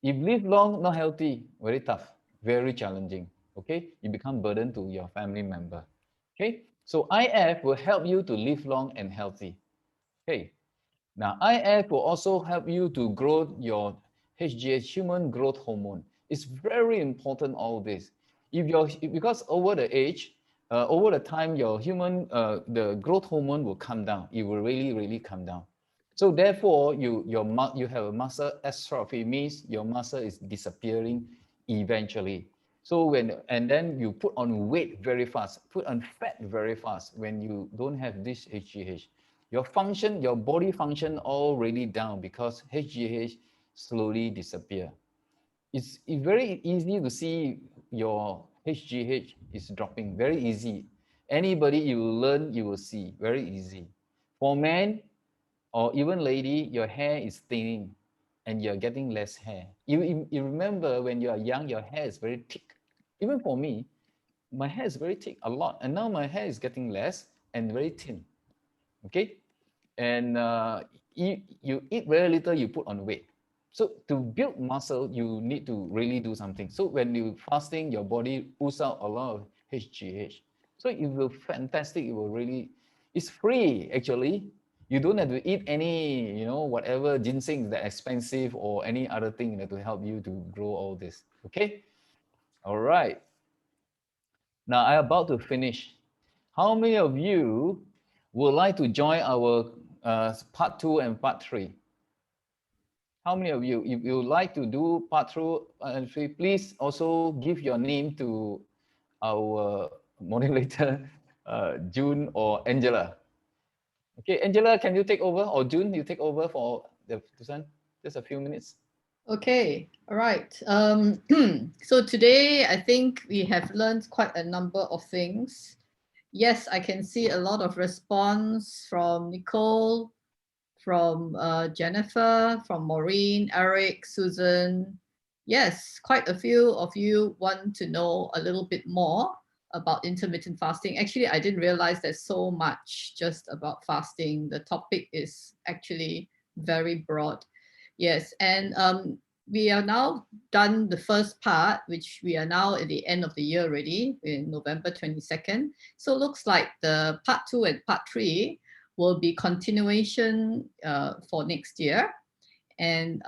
Speaker 2: If live long, not healthy, very tough, very challenging, okay? You become burden to your family member, okay? So IF will help you to live long and healthy. Okay, now IF will also help you to grow your HGH, human growth hormone. It's very important, all this. Because over the age, over the time, your the growth hormone will come down. It will really, really come down. So therefore, you have a muscle atrophy, means your muscle is disappearing eventually. So and then you put on weight very fast, put on fat very fast when you don't have this HGH. Your body function already down because HGH slowly disappear. It's very easy to see your HGH is dropping, very easy. Anybody you learn, you will see, very easy. For men or even lady, your hair is thinning and you're getting less hair. You remember when you are young, your hair is very thick. Even for me, my hair is very thick, a lot. And now my hair is getting less and very thin, okay? And you eat very little, you put on weight. So to build muscle, you need to really do something. So when you fasting, your body pulls out a lot of HGH. So it will fantastic. It will really, it's free actually. You don't have to eat any, you know, whatever ginseng that expensive or any other thing that will help you to grow all this. Okay. All right. Now I'm about to finish. How many of you would like to join our part 2 and part 3? How many of you, if you would like to do part 2 and 3, please also give your name to our moderator, June or Angela. Okay, Angela, can you take over? Or June, you take over for the Susan? Just a few minutes.
Speaker 1: Okay, all right. So today, I think we have learned quite a number of things. Yes, I can see a lot of response from Nicole, from Jennifer, from Maureen, Eric, Susan. Yes, quite a few of you want to know a little bit more about intermittent fasting. Actually, I didn't realize there's so much just about fasting. The topic is actually very broad. Yes, and we are now done the first part, which we are now at the end of the year already, in November 22nd. So it looks like the part 2 and part 3 will be continuation for next year. And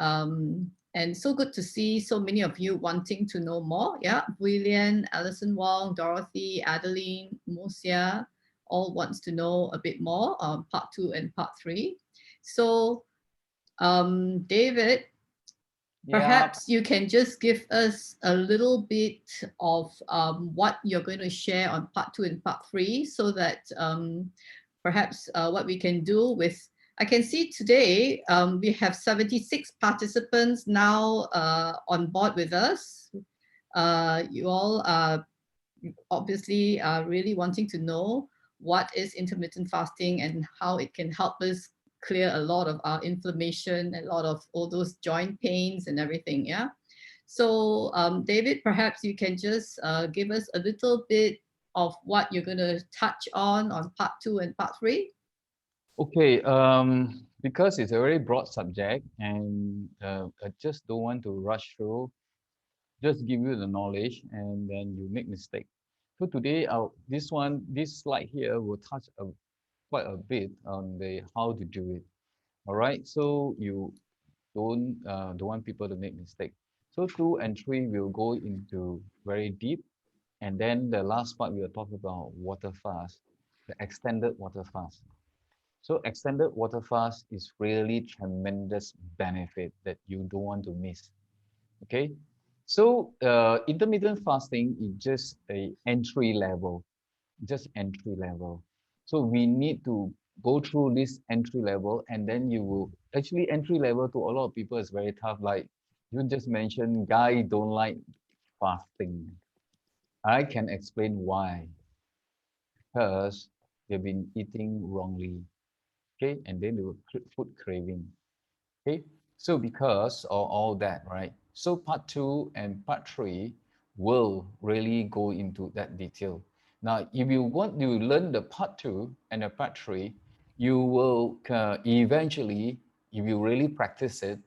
Speaker 1: so good to see so many of you wanting to know more. Yeah, William, Alison Wong, Dorothy, Adeline, Musia, all wants to know a bit more on part 2 and part 3. So David, Perhaps you can just give us a little bit of what you're going to share on part 2 and part 3, so that perhaps what we can do with, I can see today we have 76 participants now on board with us. You all are obviously really wanting to know what is intermittent fasting and how it can help us clear a lot of our inflammation, a lot of all those joint pains and everything. Yeah. So David, perhaps you can just give us a little bit of what you're going to touch on part 2 and part 3.
Speaker 2: Okay, because it's a very broad subject and I just don't want to rush through, just give you the knowledge and then you make mistake. So today, this slide here will touch quite a bit on the how to do it. All right, so you don't want people to make mistake. So 2 and 3 will go into very deep, and then the last part we will talk about water fast, the extended water fast. So extended water fast is really tremendous benefit that you don't want to miss. Okay, so intermittent fasting is just a entry level, just entry level. So we need to go through this entry level, and then you will actually entry level to a lot of people is very tough. Like you just mentioned, guy don't like fasting. I can explain why. Because they've been eating wrongly. Okay, and then they will food craving. Okay, so because of all that, right? So part 2 and part 3 will really go into that detail. Now, if you want to learn the part 2 and the part 3, you will eventually, if you really practice it,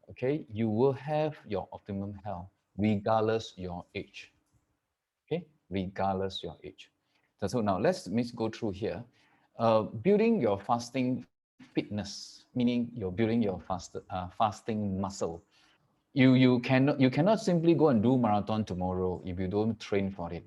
Speaker 2: okay, you will have your optimum health regardless your age. Okay, regardless your age. So now let's go through here. Building your fasting fitness, meaning you're building your fasting muscle. You cannot simply go and do marathon tomorrow if you don't train for it.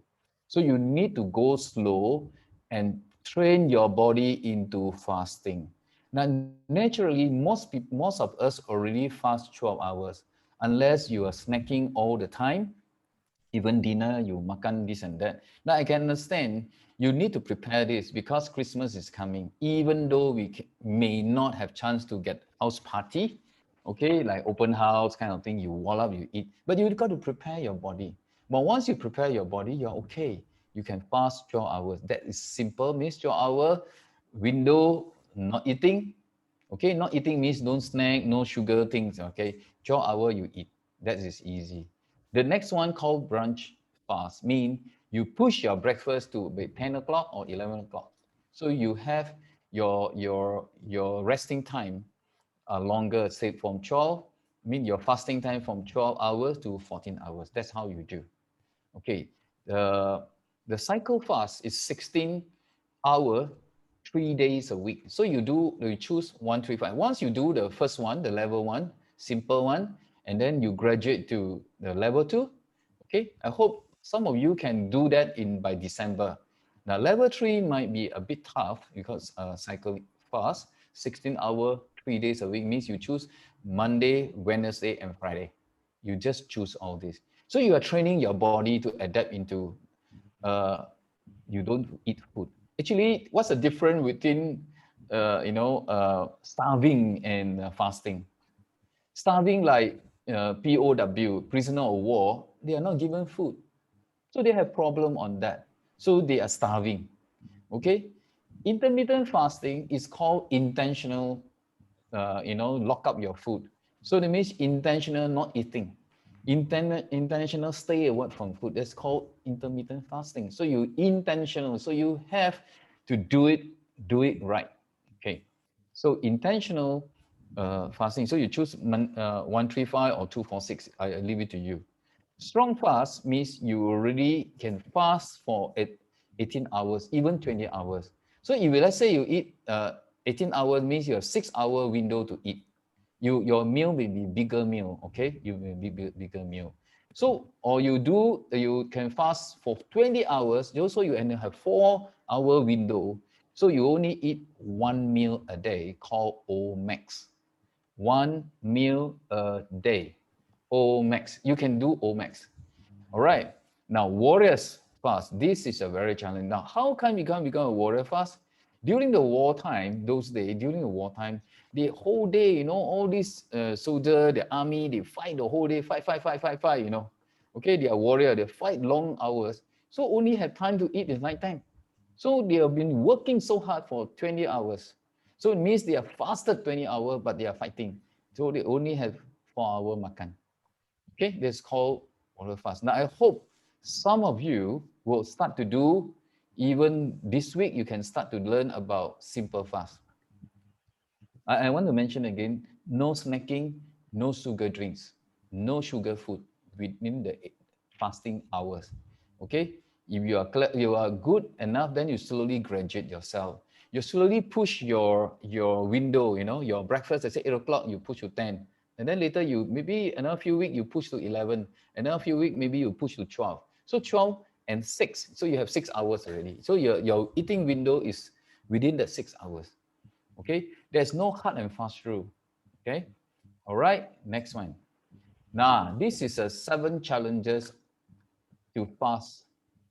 Speaker 2: So you need to go slow and train your body into fasting. Now, naturally, most of us already fast 12 hours, unless you are snacking all the time, even dinner, you makan this and that. Now I can understand you need to prepare this because Christmas is coming. Even though we may not have chance to get house party, okay, like open house kind of thing, you wall up, you eat, but you got to prepare your body. But once you prepare your body, you're okay. You can fast 12 hours. That is simple, means 12 hour window, not eating. Okay, not eating means don't snack, no sugar things. Okay, 12 hour you eat. That is easy. The next one called brunch fast mean you push your breakfast to 10 o'clock or 11 o'clock. So you have your resting time longer, say from 12, mean your fasting time from 12 hours to 14 hours. That's how you do. Okay, the cycle fast is 16 hour, 3 days a week. So you choose 135. Once you do the first one, the level 1, simple one, and then you graduate to the level 2. Okay, I hope some of you can do that by December. Now level 3 might be a bit tough because cycle fast, 16 hour, 3 days a week means you choose Monday, Wednesday, and Friday. You just choose all this. So you are training your body to adapt into you don't eat food. Actually, what's the difference between starving and fasting? Starving, like POW, prisoner of war, they are not given food, so they have problem on that. So they are starving. Okay, intermittent fasting is called intentional. Lock up your food. So that means intentional not eating. Intentional stay away from food. That's called intermittent fasting. So you intentional. So you have to do it right. Okay. So intentional fasting. So you choose 135 or 246. I leave it to you. Strong fast means you already can fast for 18 hours, even 20 hours. So if let's say you eat 18 hours means you have 6 hour window to eat. Your meal may be bigger meal, okay? You may be bigger meal. So or you can fast for 20 hours. Also you only have 4 hour window. So you only eat one meal a day called O max. One meal a day. O max. You can do O max. All right. Now, warriors fast. This is a very challenging. Now, how can you become a warrior fast? During the wartime, those days, during the wartime, the whole day, you know, all these soldier, the army, they fight the whole day, fight, you know. Okay, they are warrior, they fight long hours. So only have time to eat in night time. So they have been working so hard for 20 hours. So it means they are fasted 20 hours, but they are fighting. So they only have 4 hours makan. Okay, that's called water fast. Now I hope some of you will start to do, even this week, you can start to learn about simple fast. I want to mention again, no snacking, no sugar drinks, no sugar food within the fasting hours. Okay, if you are good enough, then you slowly graduate yourself. You slowly push your window, you know, your breakfast, let's say 8 o'clock, you push to 10. And then later you, maybe another few weeks, you push to 11. Another few weeks, maybe you push to 12. So 12 and 6. So you have 6 hours already. So your eating window is within the 6 hours. Okay, there's no hard and fast rule. Okay, all right, next one. Now, this is a 7 challenges to fast.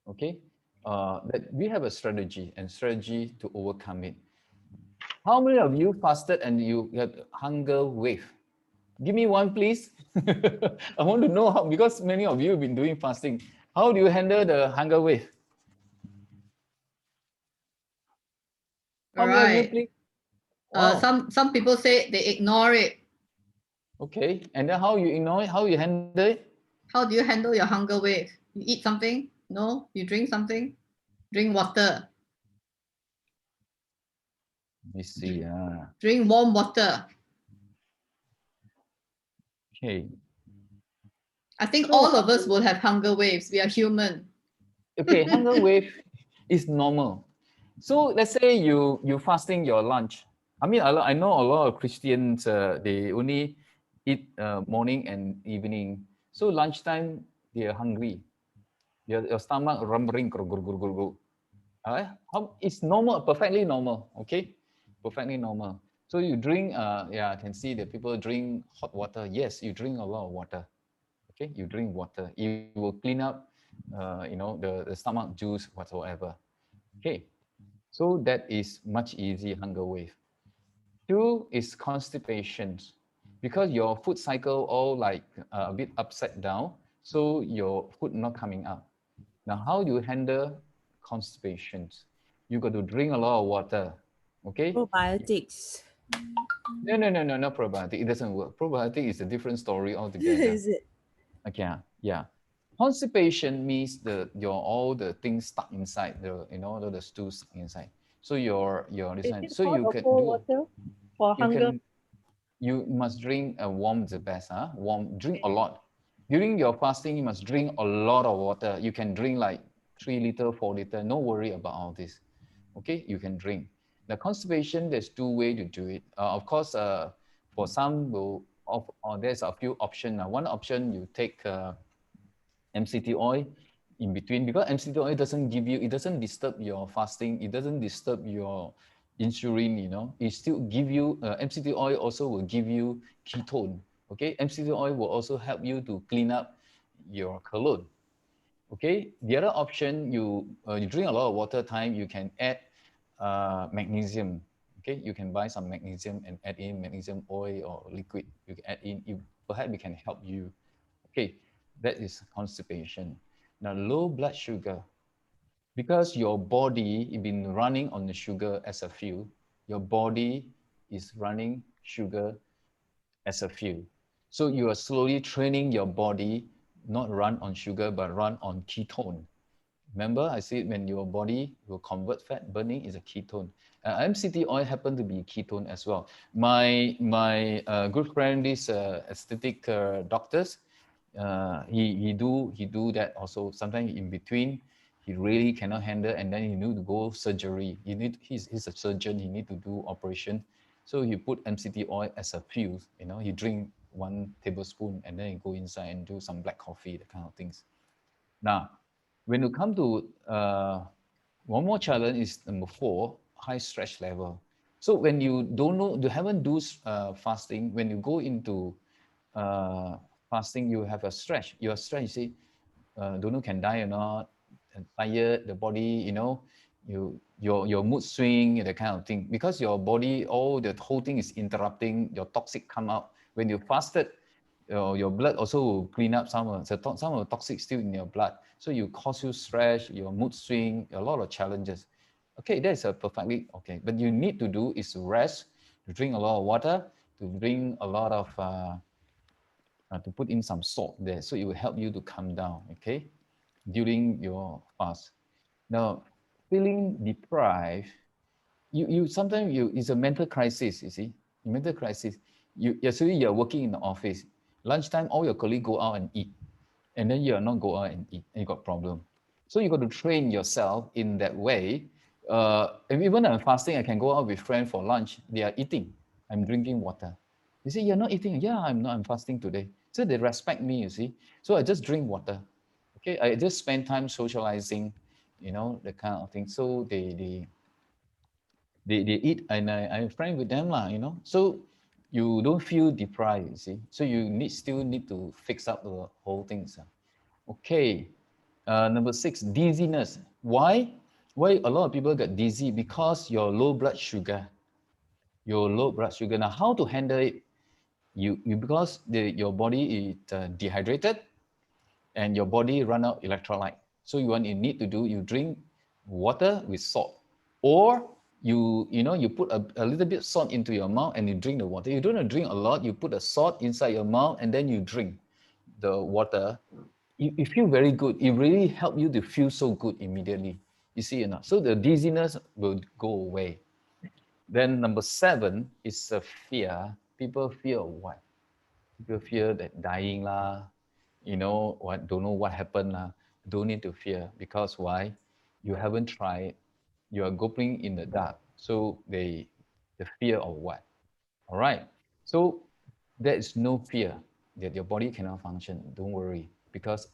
Speaker 2: Okay, that we have a strategy to overcome it. How many of you fasted and you had hunger wave? Give me one, please. I want to know how, because many of you have been doing fasting. How do you handle the hunger wave? How
Speaker 1: All
Speaker 2: many of you,
Speaker 1: right.
Speaker 2: please? Wow.
Speaker 1: Some people say they ignore it.
Speaker 2: Okay, and then how you ignore it? How you handle it?
Speaker 1: How do you handle your hunger wave? You eat something? No? You drink something? Drink water.
Speaker 2: Let me see.
Speaker 1: Drink warm water.
Speaker 2: Okay.
Speaker 1: I think
Speaker 3: So,
Speaker 1: all of us will have hunger waves. We are human.
Speaker 2: Okay, hunger wave is normal. So let's say you fasting your lunch. I mean, I know a lot of Christians, they only eat morning and evening. So lunchtime, they are hungry. Your stomach rumbling. It's normal, perfectly normal. Okay, perfectly normal. So you drink. Yeah, I can see that people drink hot water. Yes, you drink a lot of water. Okay, you drink water. It will clean up, the stomach juice whatsoever. Okay, so that is much easy hunger wave. 2 is constipation, because your food cycle all like a bit upside down, so your food not coming up. Now, how do you handle constipation? You got to drink a lot of water. Okay.
Speaker 7: Probiotics.
Speaker 2: No, probiotic. It doesn't work. Probiotic is a different story altogether.
Speaker 7: Is it?
Speaker 2: Okay, yeah. Constipation means all the things stuck inside the stool stuck inside. So your this
Speaker 3: is
Speaker 2: one.
Speaker 3: it
Speaker 2: So
Speaker 3: hot
Speaker 2: you
Speaker 3: or
Speaker 2: can
Speaker 3: cold
Speaker 2: do.
Speaker 3: water for
Speaker 2: You
Speaker 3: hunger?
Speaker 2: can. You must drink a warm the best. Warm. Drink a lot. During your fasting, you must drink a lot of water. You can drink like 3 liter, 4 liter. No worry about all this. Okay, you can drink. The constipation, there's 2 ways to do it. Of course, for some there's a few options. One option, you take MCT oil in between, because MCT oil it doesn't disturb your fasting, it doesn't disturb your insulin, it still give you, MCT oil also will give you ketone. Okay, MCT oil will also help you to clean up your colon. Okay, the other option, you drink a lot of water time, you can add magnesium. Okay, you can buy some magnesium and add in magnesium oil or liquid. You can add in, perhaps it can help you. Okay, that is constipation. Now, low blood sugar, because your body has been running on the sugar as a fuel, your body is running sugar as a fuel. So you are slowly training your body not run on sugar, but run on ketone. Remember, I said when your body will convert fat, burning is a ketone. MCT oil happen to be ketone as well. My good friend, this aesthetic doctors, he do that also. Sometimes in between, he really cannot handle, and then he need to go surgery. He's a surgeon. He need to do operation. So he put MCT oil as a fuel. He drink 1 tablespoon, and then he go inside and do some black coffee, that kind of things. Now, when you come to one more challenge is number 4, high stress level. So when you don't know, you haven't do fasting, when you go into fasting, you have a stretch. Your stretch, you see, don't know can die or not, and tired, the body, you know, your mood swing, that kind of thing. Because your body, the whole thing is interrupting, your toxic come out. When you fasted, your blood also will clean up some of the toxic still in your blood. So you cause you stress, your mood swing, a lot of challenges. Okay, that's a perfectly okay. But you need to do is to rest, to drink a lot of water, to drink a lot of to put in some salt there, so it will help you to calm down. Okay, during your fast. Now, feeling deprived, you sometimes it's a mental crisis. You see, mental crisis. You're working in the office. Lunchtime, all your colleagues go out and eat, and then you're not go out and eat, and you got problem. So you got to train yourself in that way. And even I'm fasting, I can go out with friends for lunch. They are eating. I'm drinking water. You see, you're not eating. Yeah, I'm not. I'm fasting today. So they respect me. You see. So I just drink water. Okay, I just spend time socializing. You know, the kind of thing. So they eat, and I'm friend with them lah. You know. So you don't feel deprived. You see. So you still need to fix up the whole things. Okay. Number 6, dizziness. Why? Why a lot of people get dizzy? Because your low blood sugar. Your low blood sugar. Now, how to handle it? Because your body is dehydrated, and your body run out electrolyte. So you need to do, you drink water with salt, or you put a little bit salt into your mouth and you drink the water. You don't drink a lot. You put the salt inside your mouth and then you drink the water. You feel very good. It really helps you to feel so good immediately. You see enough. So the dizziness will go away. Then number 7 is a fear. People fear what? People fear that dying lah. Don't know what happened lah. Don't need to fear, because why? You haven't tried. You are groping in the dark. So the fear of what? All right. So there is no fear that your body cannot function. Don't worry, because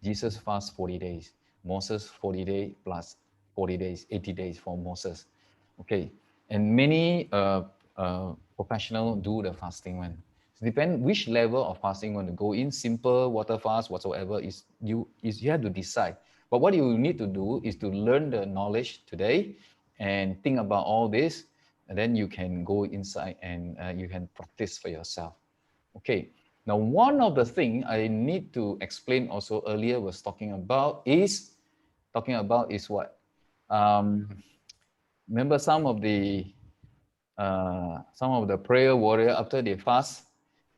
Speaker 2: Jesus fast 40 days. Moses 40 days plus 40 days, 80 days for Moses. Okay. And many professionals do the fasting one. It depends which level of fasting you want to go in. Simple, water fast, whatsoever, you have to decide. But what you need to do is to learn the knowledge today and think about all this, and then you can go inside and you can practice for yourself. Okay. Now, one of the things I need to explain also earlier was talking about is what? Remember some of the prayer warrior, after they fast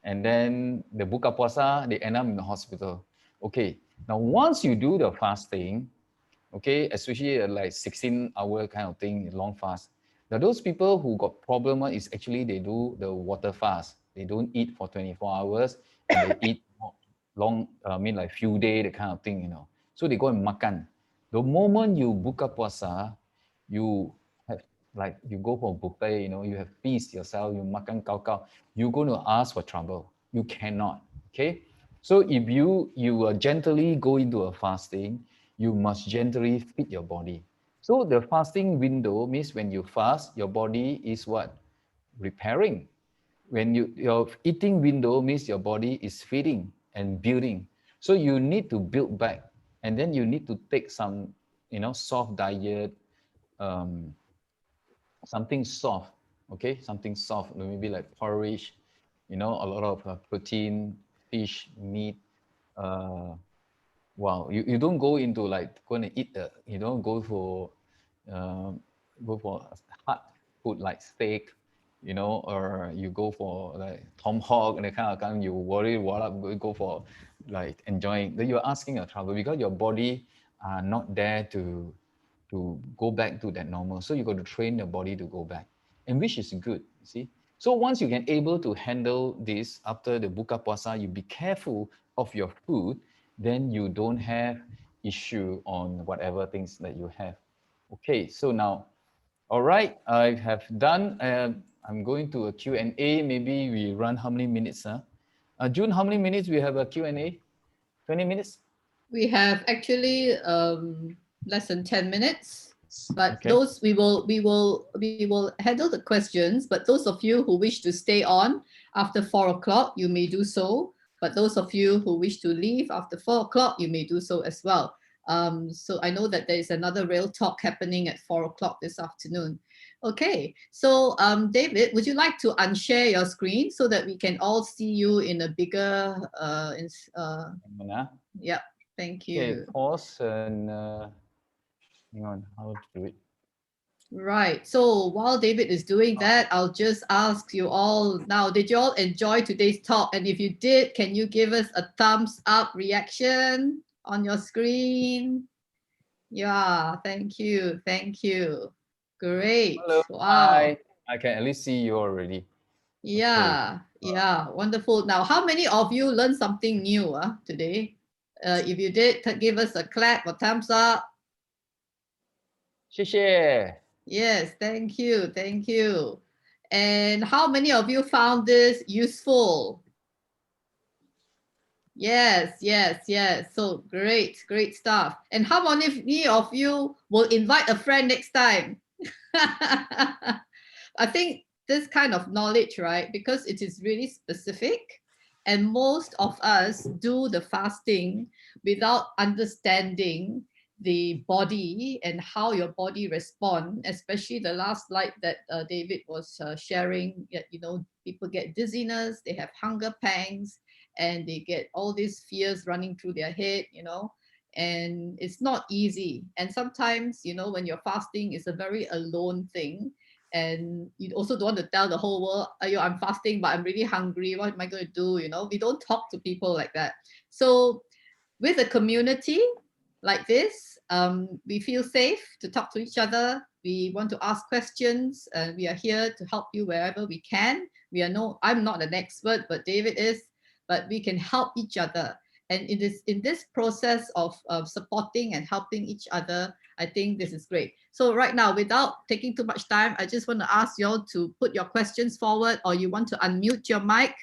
Speaker 2: and then the buka puasa, they end up in the hospital. Okay. Now, once you do the fasting, okay, especially like 16-hour kind of thing, long fast. Now, those people who got problem is actually they do the water fast. They don't eat for 24 hours and they eat long, like few days, the kind of thing, So they go and makan. The moment you buka puasa, you have like you go for buffet, you have feast yourself, you makan kau, you're going to ask for trouble. You cannot. Okay. So if you gently go into a fasting, you must gently feed your body. So the fasting window means when you fast, your body is what? Repairing. When your eating window means your body is feeding and building. So you need to build back, and then you need to take some, soft diet, something soft, okay? Something soft, maybe like porridge, a lot of protein, fish, meat. Wow, you don't go into like going to eat you don't go for hard food like steak, or you go for like tomahawk and that kind of thing. You worry what up, go for like enjoying. Then you're asking a trouble because your body are not there to go back to that normal. So you got to train your body to go back, and which is good. You see. So once you can able to handle this after the buka puasa, you be careful of your food, then you don't have issue on whatever things that you have. Okay, so now, all right, I have done. I'm going to a Q&A. Maybe we run how many minutes? June, how many minutes we have a Q&A? 20 minutes?
Speaker 1: We have actually less than 10 minutes, but
Speaker 2: Okay.
Speaker 1: those we will handle the questions. But those of you who wish to stay on after 4 o'clock, you may do so. But those of you who wish to leave after 4 o'clock, you may do so as well. So I know that there is another rail talk happening at 4 o'clock this afternoon. Okay, so David, would you like to unshare your screen so that we can all see you in a bigger, yeah, thank you.
Speaker 2: Okay, pause and hang on, how to do it?
Speaker 1: Right, so while David is doing that, I'll just ask you all now, did you all enjoy today's talk? And if you did, can you give us a thumbs up reaction on your screen? Yeah, thank you, thank you. Great.
Speaker 2: Hello,
Speaker 1: Wow.
Speaker 2: hi. I can at least see you already.
Speaker 1: Yeah, yeah, wonderful. Now, how many of you learned something new today? If you did, give us a clap or thumbs up.
Speaker 2: 谢谢.
Speaker 1: Yes, thank you, thank you. And how many of you found this useful? Yes, yes, yes. So great, great stuff. And how many of you will invite a friend next time? I think this kind of knowledge, right? Because it is really specific, and most of us do the fasting without understanding the body and how your body respond, especially the last slide that David was sharing. You know, people get dizziness, they have hunger pangs, and they get all these fears running through their head, you know, and it's not easy. And sometimes, you know, when you're fasting, it's a very alone thing, and you also don't want to tell the whole world, "Ayo, I'm fasting, but I'm really hungry. What am I going to do?" You know, we don't talk to people like that. So with a community like this, we feel safe to talk to each other. We want to ask questions, and we are here to help you wherever we can. I'm not an expert, but David is, but we can help each other. And in this process of supporting and helping each other, I think this is great. So right now, without taking too much time, I just want to ask you all to put your questions forward, or you want to unmute your mic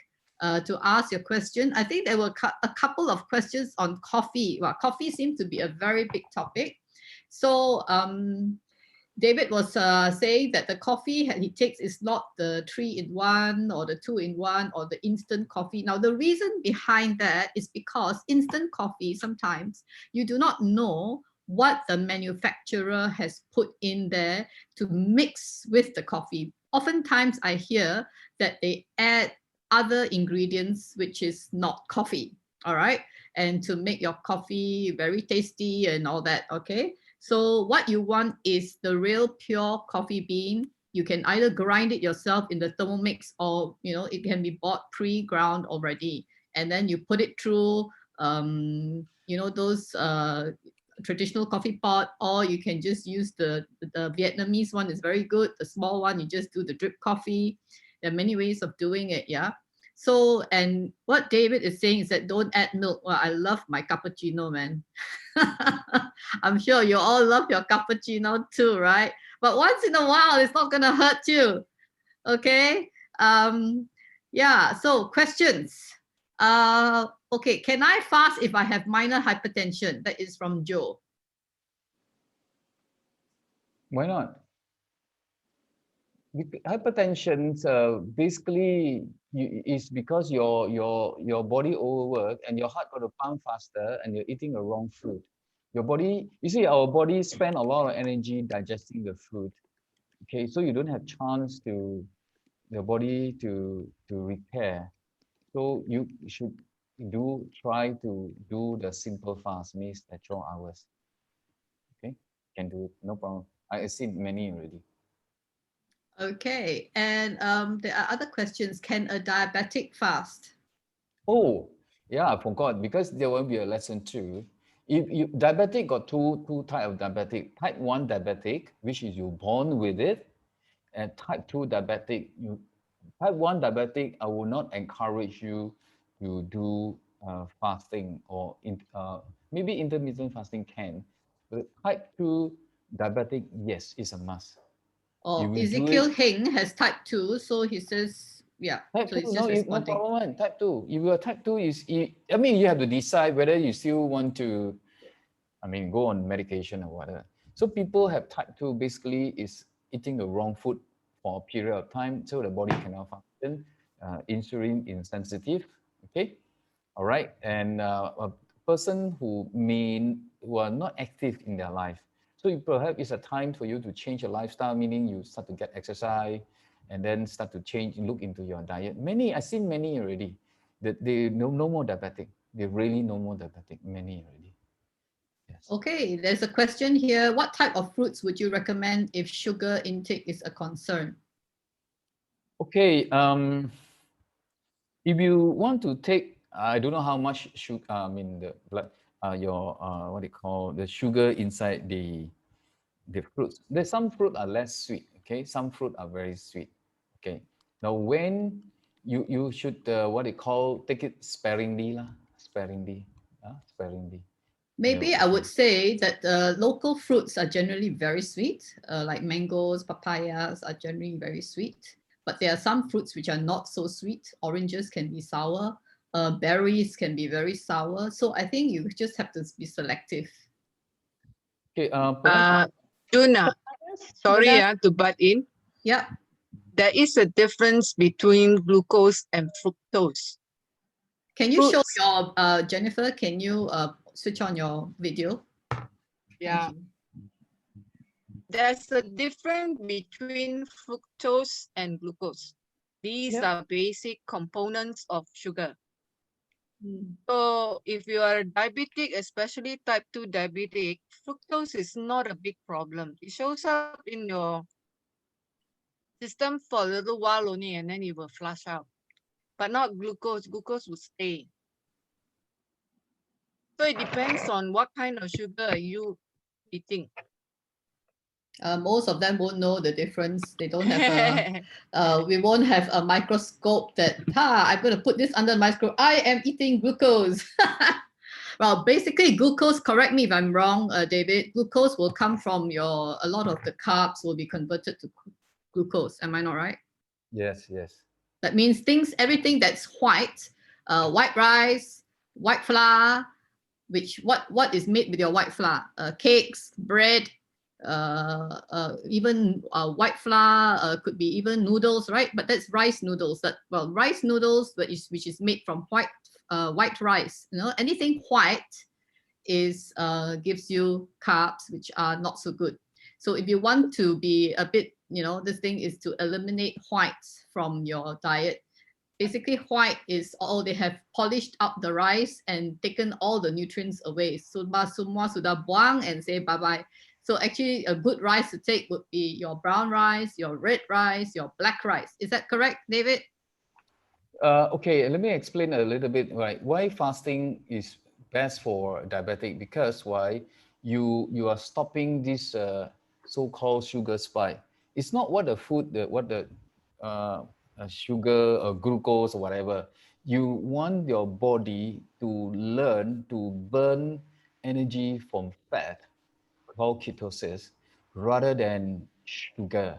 Speaker 1: to ask your question. I think there were a couple of questions on coffee. Well, coffee seems to be a very big topic. So David was saying that the coffee he takes is not the 3-in-1 or the 2-in-1 or the instant coffee. Now, the reason behind that is because instant coffee, sometimes you do not know what the manufacturer has put in there to mix with the coffee. Oftentimes, I hear that they add other ingredients, which is not coffee, all right? And to make your coffee very tasty and all that, okay? So what you want is the real pure coffee bean. You can either grind it yourself in the Thermomix, or you know, it can be bought pre-ground already. And then you put it through you know, those traditional coffee pot, or you can just use the Vietnamese one. Is very good. The small one, you just do the drip coffee. There are many ways of doing it, yeah. So, and what David is saying is that don't add milk. Well, I love my cappuccino, man. I'm sure you all love your cappuccino too, right? But once in a while, it's not gonna hurt you. Okay. Yeah. So questions. Okay. Can I fast if I have minor hypertension? That is from Joe.
Speaker 2: Why not? Hypertension basically is because your body overwork and your heart got to pump faster and you're eating the wrong food. Your body, you see, our body spend a lot of energy digesting the food. Okay, so you don't have chance to your body to repair. So you should try to do the simple fast, means at 12 hours. Okay, can do it, no problem. I've seen many already.
Speaker 1: Okay. And there are other questions. Can a diabetic fast?
Speaker 2: Oh, yeah, I forgot, because there will be a lesson too. If you diabetic got two type of diabetic. Type 1 diabetic, which is you born with it, and type 2 diabetic. Type 1 diabetic, I will not encourage you to do fasting, or maybe intermittent fasting can. But type 2 diabetic, yes, is a must.
Speaker 1: Oh,
Speaker 2: You will do
Speaker 1: Ezekiel
Speaker 2: it.
Speaker 1: Heng has type 2, so he says, yeah.
Speaker 2: Type
Speaker 1: So
Speaker 2: 2,
Speaker 1: he's
Speaker 2: no,
Speaker 1: just
Speaker 2: no
Speaker 1: responding.
Speaker 2: problem. Type 2. If your type 2 is, I mean, you have to decide whether you still want to, I mean, go on medication or whatever. So people have type 2 basically is eating the wrong food for a period of time, so the body cannot function, insulin insensitive, okay? all right? And a person who are not active in their life. So perhaps it's a time for you to change your lifestyle, meaning you start to get exercise and then start to change, look into your diet. I've seen many already, that they no more diabetic. They really no more diabetic, many already. Yes.
Speaker 1: Okay, there's a question here. What type of fruits would you recommend if sugar intake is a concern?
Speaker 2: Okay, if you want to take, I don't know how much sugar, I mean the blood, your what they call the sugar inside the fruits. There's some fruit are less sweet. Okay, some fruit are very sweet. Okay, now when you should what they call take it sparingly lah, sparingly, sparingly.
Speaker 1: Maybe I would say that local fruits are generally very sweet, like mangoes, papayas are generally very sweet. But there are some fruits which are not so sweet. Oranges can be sour, berries can be very sour. So I think you just have to be selective.
Speaker 2: Okay,
Speaker 6: Juna, sorry to butt in.
Speaker 1: Yeah.
Speaker 6: There is a difference between glucose and fructose.
Speaker 1: Can you show
Speaker 6: Fruits.
Speaker 1: your, Jennifer, can you switch on your video?
Speaker 6: Yeah. There's a difference between fructose and glucose. These are basic components of sugar. So if you are diabetic, especially type 2 diabetic, fructose is not a big problem. It shows up in your system for a little while only and then it will flush out. But not glucose. Glucose will stay. So it depends on what kind of sugar are you eating.
Speaker 1: Most of them won't know the difference. They don't have we won't have a microscope that, I'm going to put this under the microscope. I am eating glucose. Well, basically glucose, correct me if I'm wrong, David, glucose will come from a lot of the carbs will be converted to glucose. Am I not right?
Speaker 2: yes, yes.
Speaker 1: That means everything that's white, white rice, white flour, what is made with your white flour? Cakes, bread, even white flour, could be even noodles, right? But that's rice noodles. Rice noodles, which is made from white rice. Anything white gives you carbs, which are not so good. So if you want to be a bit, this thing is to eliminate whites from your diet. Basically, white is all they have polished up the rice and taken all the nutrients away. So semua sudah buang and say bye-bye. So actually, a good rice to take would be your brown rice, your red rice, your black rice. Is that correct, David?
Speaker 2: Okay, let me explain a little bit, right? Why fasting is best for diabetic, because why you are stopping this so-called sugar spike. It's not what the food, what the sugar or glucose or whatever. You want your body to learn to burn energy from fat, called ketosis, rather than sugar.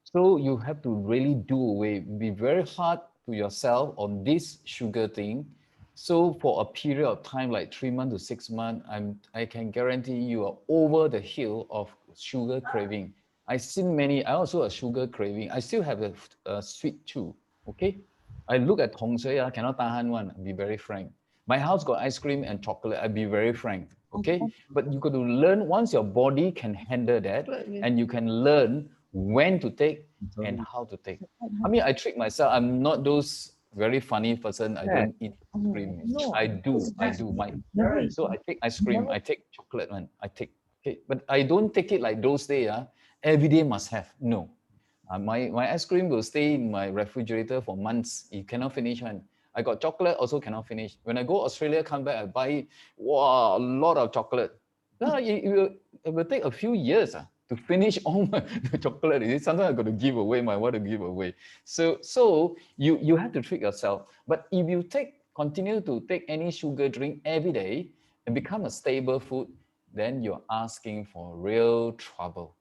Speaker 2: So you have to really do away, be very hard to yourself on this sugar thing. So for a period of time, like 3 months to 6 months, I can guarantee you are over the hill of sugar craving. I've seen many, I also have sugar craving. I still have a sweet tooth, okay? I look at Hong Sui, I cannot tahan one, be very frank. My house got ice cream and chocolate, I'll be very frank, okay? But you got to learn, once your body can handle that, and you can learn when to take and how to take. I mean, I trick myself. I'm not those very funny person. I don't eat ice cream. I do. So I take ice cream. I take chocolate one. I take, okay, but I don't take it like those days. Every day must have. No. My ice cream will stay in my refrigerator for months. You cannot finish one. I got chocolate, also cannot finish. When I go Australia, come back, I buy, wow, a lot of chocolate. It will take a few years to finish all the chocolate. Sometimes I got to give away my what to give away. So you have to trick yourself. But if you continue to take any sugar drink every day and become a stable food, then you're asking for real trouble.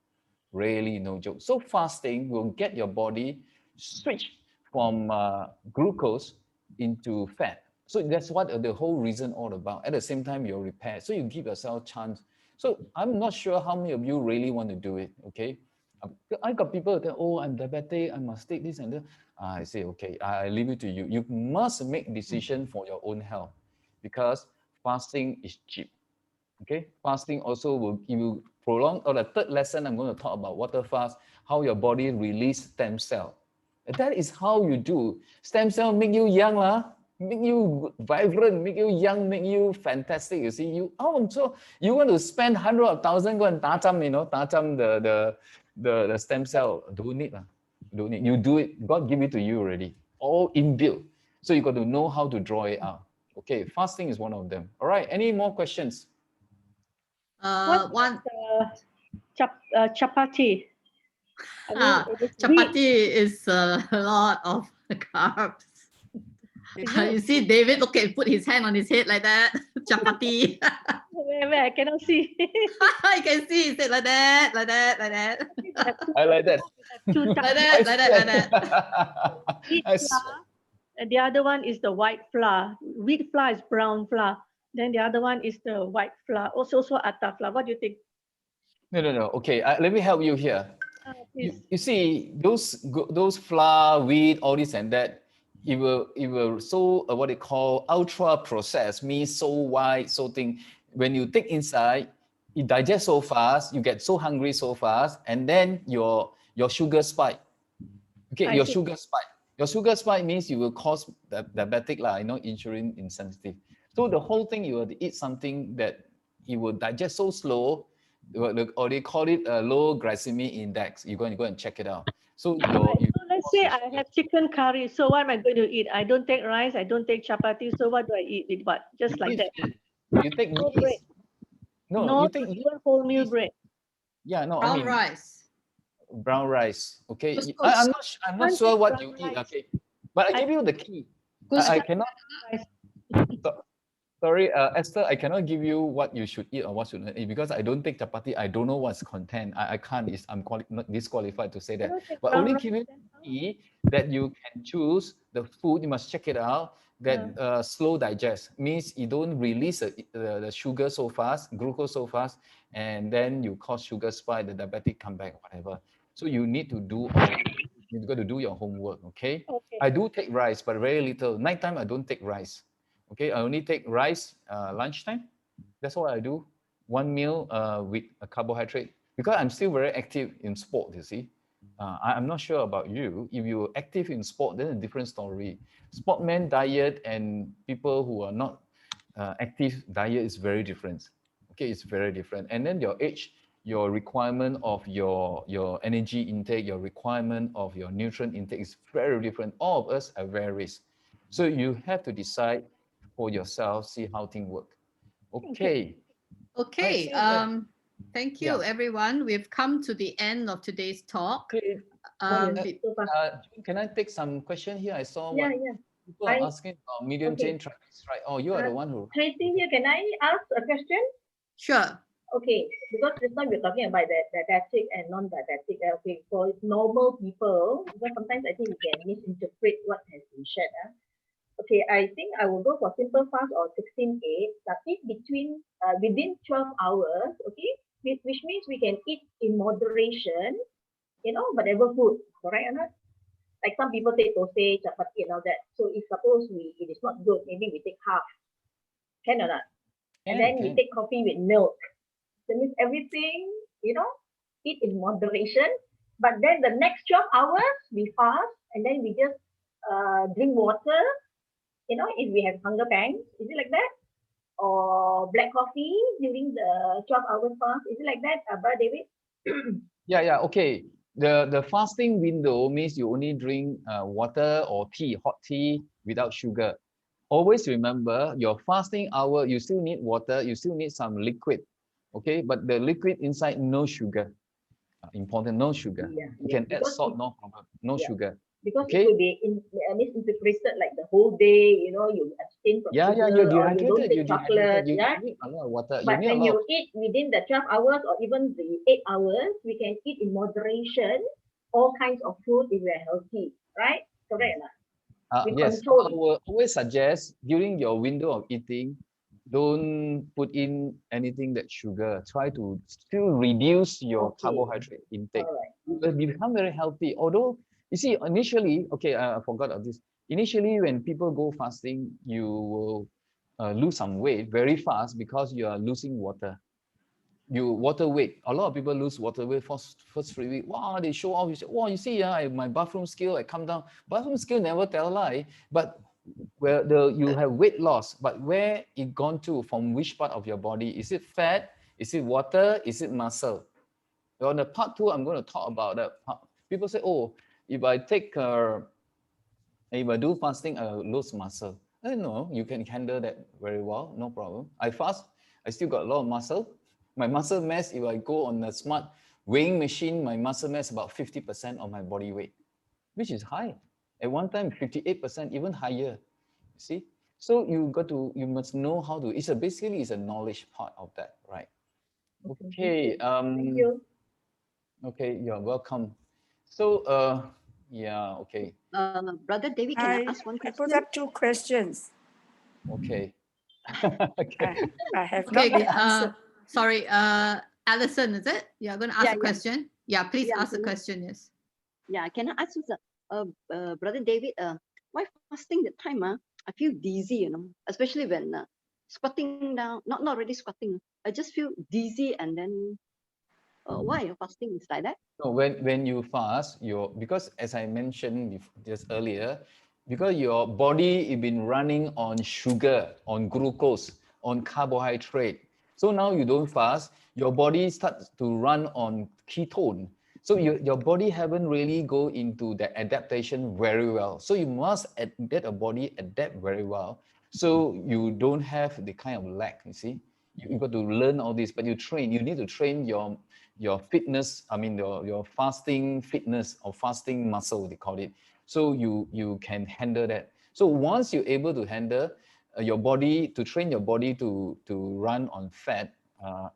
Speaker 2: Really no joke. So fasting will get your body switch from glucose into fat. So that's what the whole reason all about. At the same time, you're repaired. So you give yourself a chance. So I'm not sure how many of you really want to do it, okay? I got people that, oh, I'm diabetic, I must take this and that. I say, okay, I leave it to you. You must make decision for your own health. because fasting is cheap. Okay, fasting also will give you prolong. Or the third lesson, I'm going to talk about water fast, how your body release stem cell. That is how you do. Stem cell make you young, make you vibrant, make you young, make you fantastic. You see, so you want to spend 100,000 go and tacham, tacham the stem cell. Don't need, don't need. You do it. God give it to you already, all inbuilt. So you got to know how to draw it out. Okay, fasting is one of them. All right. Any more questions?
Speaker 1: One
Speaker 3: Chapati. I mean, it is wheat.
Speaker 1: chapati is a lot of carbs.
Speaker 3: Is
Speaker 1: You
Speaker 3: it?
Speaker 1: see David put his hand on his head like that. Chapati.
Speaker 3: Where I cannot see.
Speaker 1: I can see he said like that, like that, like that.
Speaker 2: I like that.
Speaker 3: Two
Speaker 1: Like
Speaker 3: types.
Speaker 1: that, like that, like that.
Speaker 3: Wheat flour, and the other one is the white flour. Wheat flour is brown flour. Then the other one is the white flour. Also atta flour. What do you think?
Speaker 2: No. Okay, let me help you here.
Speaker 3: Please.
Speaker 2: You see, those flour, wheat, all this and that, it will so what they call ultra processed, means so white, so thing. When you take inside, it digests so fast, you get so hungry so fast, and then your sugar spike. Okay,
Speaker 3: I
Speaker 2: your
Speaker 3: see.
Speaker 2: sugar spike. Your sugar spike means you will cause diabetic, insulin insensitive. So the whole thing, you have to eat something that it will digest so slow, or they call it a low glycemic index. You're going to go and check it out. So
Speaker 3: So let's say I have chicken curry. So what am I going to eat? I don't take rice. I don't take chapati. So what do I eat with what? Just like that.
Speaker 2: You take
Speaker 3: No bread.
Speaker 2: yeast. No,
Speaker 3: No,
Speaker 2: you take
Speaker 3: even wholemeal
Speaker 2: yeast.
Speaker 3: bread.
Speaker 2: Yeah, no,
Speaker 1: Brown
Speaker 2: I mean
Speaker 1: rice.
Speaker 2: brown rice. Okay,
Speaker 1: Couscous.
Speaker 2: I'm not
Speaker 3: Can't
Speaker 2: sure
Speaker 3: take
Speaker 2: what
Speaker 3: brown
Speaker 2: you eat.
Speaker 3: rice.
Speaker 2: Okay, but I
Speaker 3: I
Speaker 2: give you the key.
Speaker 1: Couscous.
Speaker 2: I cannot. Sorry, Esther, I cannot give you what you should eat or what should not eat because I don't take chapati. I don't know what's content. I can't. I'm not disqualified to say that.
Speaker 3: cannot take
Speaker 2: But
Speaker 3: brown
Speaker 2: only
Speaker 3: rice.
Speaker 2: give you key that you can choose the food. You must check it out. That slow digest means you don't release the sugar so fast, glucose so fast, and then you cause sugar spike, the diabetic come back, whatever. So you need to do. You've got to do your homework. Okay.
Speaker 3: Okay.
Speaker 2: I do take rice, but very little. Nighttime I don't take rice. Okay, I only take rice lunchtime. That's what I do. One meal with a carbohydrate because I'm still very active in sport. You see, I'm not sure about you. If you're active in sport, then a different story. Sportman diet and people who are not active diet is very different. Okay, it's very different. And then your age, your requirement of your energy intake, your requirement of your nutrient intake is very different. All of us are varies. So you have to decide for yourself, see how things work. Okay.
Speaker 1: Okay. Thank you, everyone. We've come to the end of today's talk.
Speaker 2: Okay. June, can I take some question here? I saw what people are asking about medium chain triglyceride. Oh, you are the one who.
Speaker 5: Tracy here, can I ask a question?
Speaker 1: Sure.
Speaker 5: Okay, because just now we're talking about the diabetic and non-diabetic. Okay, for normal people, because sometimes I think we can misinterpret what has been shared. Okay, I think I will go for simple fast or 16-8, but if within 12 hours, okay, which means we can eat in moderation, whatever food, correct or not? Like some people say dosai, chapati and all that. So if suppose it is not good, maybe we take half, can or not? And then we take coffee with milk. That means everything, eat in moderation. But then the next 12 hours, we fast and then we just drink water, if we have hunger pangs. Is it like that? Or black coffee during the 12 hours fast. Is it like that, Brother David?
Speaker 2: Yeah. Okay. The fasting window means you only drink water or tea, hot tea without sugar. Always remember your fasting hour, you still need water, you still need some liquid. Okay, but the liquid inside, no sugar. Important, no sugar. You can add salt, no problem. No sugar.
Speaker 5: Because it could be misinterpreted like the whole day, you abstain from sugar,
Speaker 2: you're
Speaker 5: or you don't
Speaker 2: dehydrated.
Speaker 5: take chocolate.
Speaker 2: You need a lot of water.
Speaker 5: But when you eat within the 12 hours or even the 8 hours, we can eat in moderation all kinds of food if we are healthy, right? Correct or not?
Speaker 2: Yes, I will always suggest during your window of eating, don't put in anything that's sugar. Try to still reduce your carbohydrate intake. You will become very healthy. Although, you see, initially, okay, I forgot of this. Initially, when people go fasting, you will lose some weight very fast because you are losing water. Water weight. A lot of people lose water weight first 3 weeks. Wow, they show off. You say, wow, you see, my bathroom skill, I come down. Bathroom skill never tell a lie. But where you have weight loss, but where it gone to, from which part of your body? Is it fat? Is it water? Is it muscle? On the part 2, I'm going to talk about that. People say, oh, if I do fasting, I lose muscle. I don't know, you can handle that very well, no problem. I fast, I still got a lot of muscle. My muscle mass, if I go on a smart weighing machine, my muscle mass about 50% of my body weight, which is high. At one time, 58%, even higher. You see? So you must know how to, basically it's a knowledge part of that, right? Okay.
Speaker 5: Thank you.
Speaker 2: Okay, you're welcome. So, yeah, okay.
Speaker 7: Brother David, can I ask one
Speaker 8: I
Speaker 7: question?
Speaker 8: put up 2 questions.
Speaker 2: Okay. Okay.
Speaker 8: I have
Speaker 1: Okay,
Speaker 8: not been answered.
Speaker 1: sorry, Alison, is it? You're going to ask a question? Yeah, please ask the question, yes.
Speaker 7: Yeah, can I ask you, Brother David, why fasting the time, I feel dizzy, especially when squatting down, not really squatting. I just feel dizzy, and then why fasting is like that?
Speaker 2: So when you fast, because as I mentioned just earlier, because your body has been running on sugar, on glucose, on carbohydrate. So now you don't fast, your body starts to run on ketone. So your body haven't really go into the adaptation very well. So you must let a body adapt very well. So you don't have the kind of lag, you see. You got to learn all this, but you need to train your fitness, I mean your fasting fitness or fasting muscle, they call it. So you can handle that. So once you're able to handle your body, to train your body to run on fat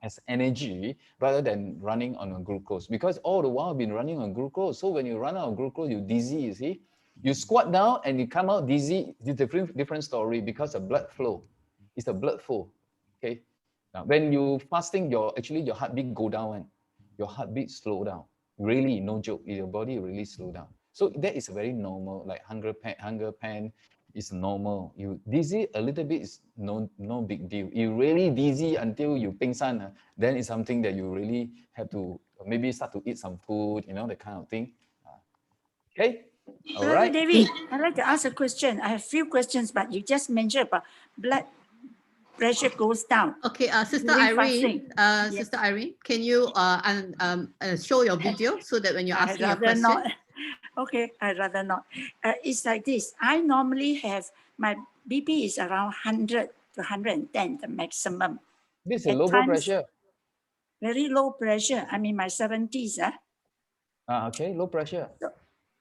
Speaker 2: as energy rather than running on a glucose, because all the while I've been running on glucose. So when you run out of glucose, you're dizzy, you see. You squat down and you come out dizzy. It's a different story because of blood flow. It's a blood flow, okay? Now, when you fasting, your heartbeat go down and your heartbeat slow down. Really, no joke. Your body really slow down. So that is very normal. Like hunger pain is normal. You dizzy a little bit is no big deal. You really dizzy until you pingsan, then it's something that you really have to maybe start to eat some food, that kind of thing. Okay. All
Speaker 8: Brother
Speaker 2: right.
Speaker 8: David, I'd like to ask a question. I have a few questions, but you just mentioned about blood pressure goes down.
Speaker 1: Okay, Sister
Speaker 8: during
Speaker 1: Irene,
Speaker 8: fasting.
Speaker 1: Sister Irene, can you show your video so that when you're
Speaker 8: I'd
Speaker 1: asking a
Speaker 8: rather
Speaker 1: question?
Speaker 8: not. Okay, I'd rather not. It's like this. I normally have, my BP is around 100 to 110, the maximum.
Speaker 2: This is a
Speaker 8: At
Speaker 2: low blood
Speaker 8: times,
Speaker 2: pressure.
Speaker 8: very low pressure. I'm in my 70s.
Speaker 2: Okay, low pressure.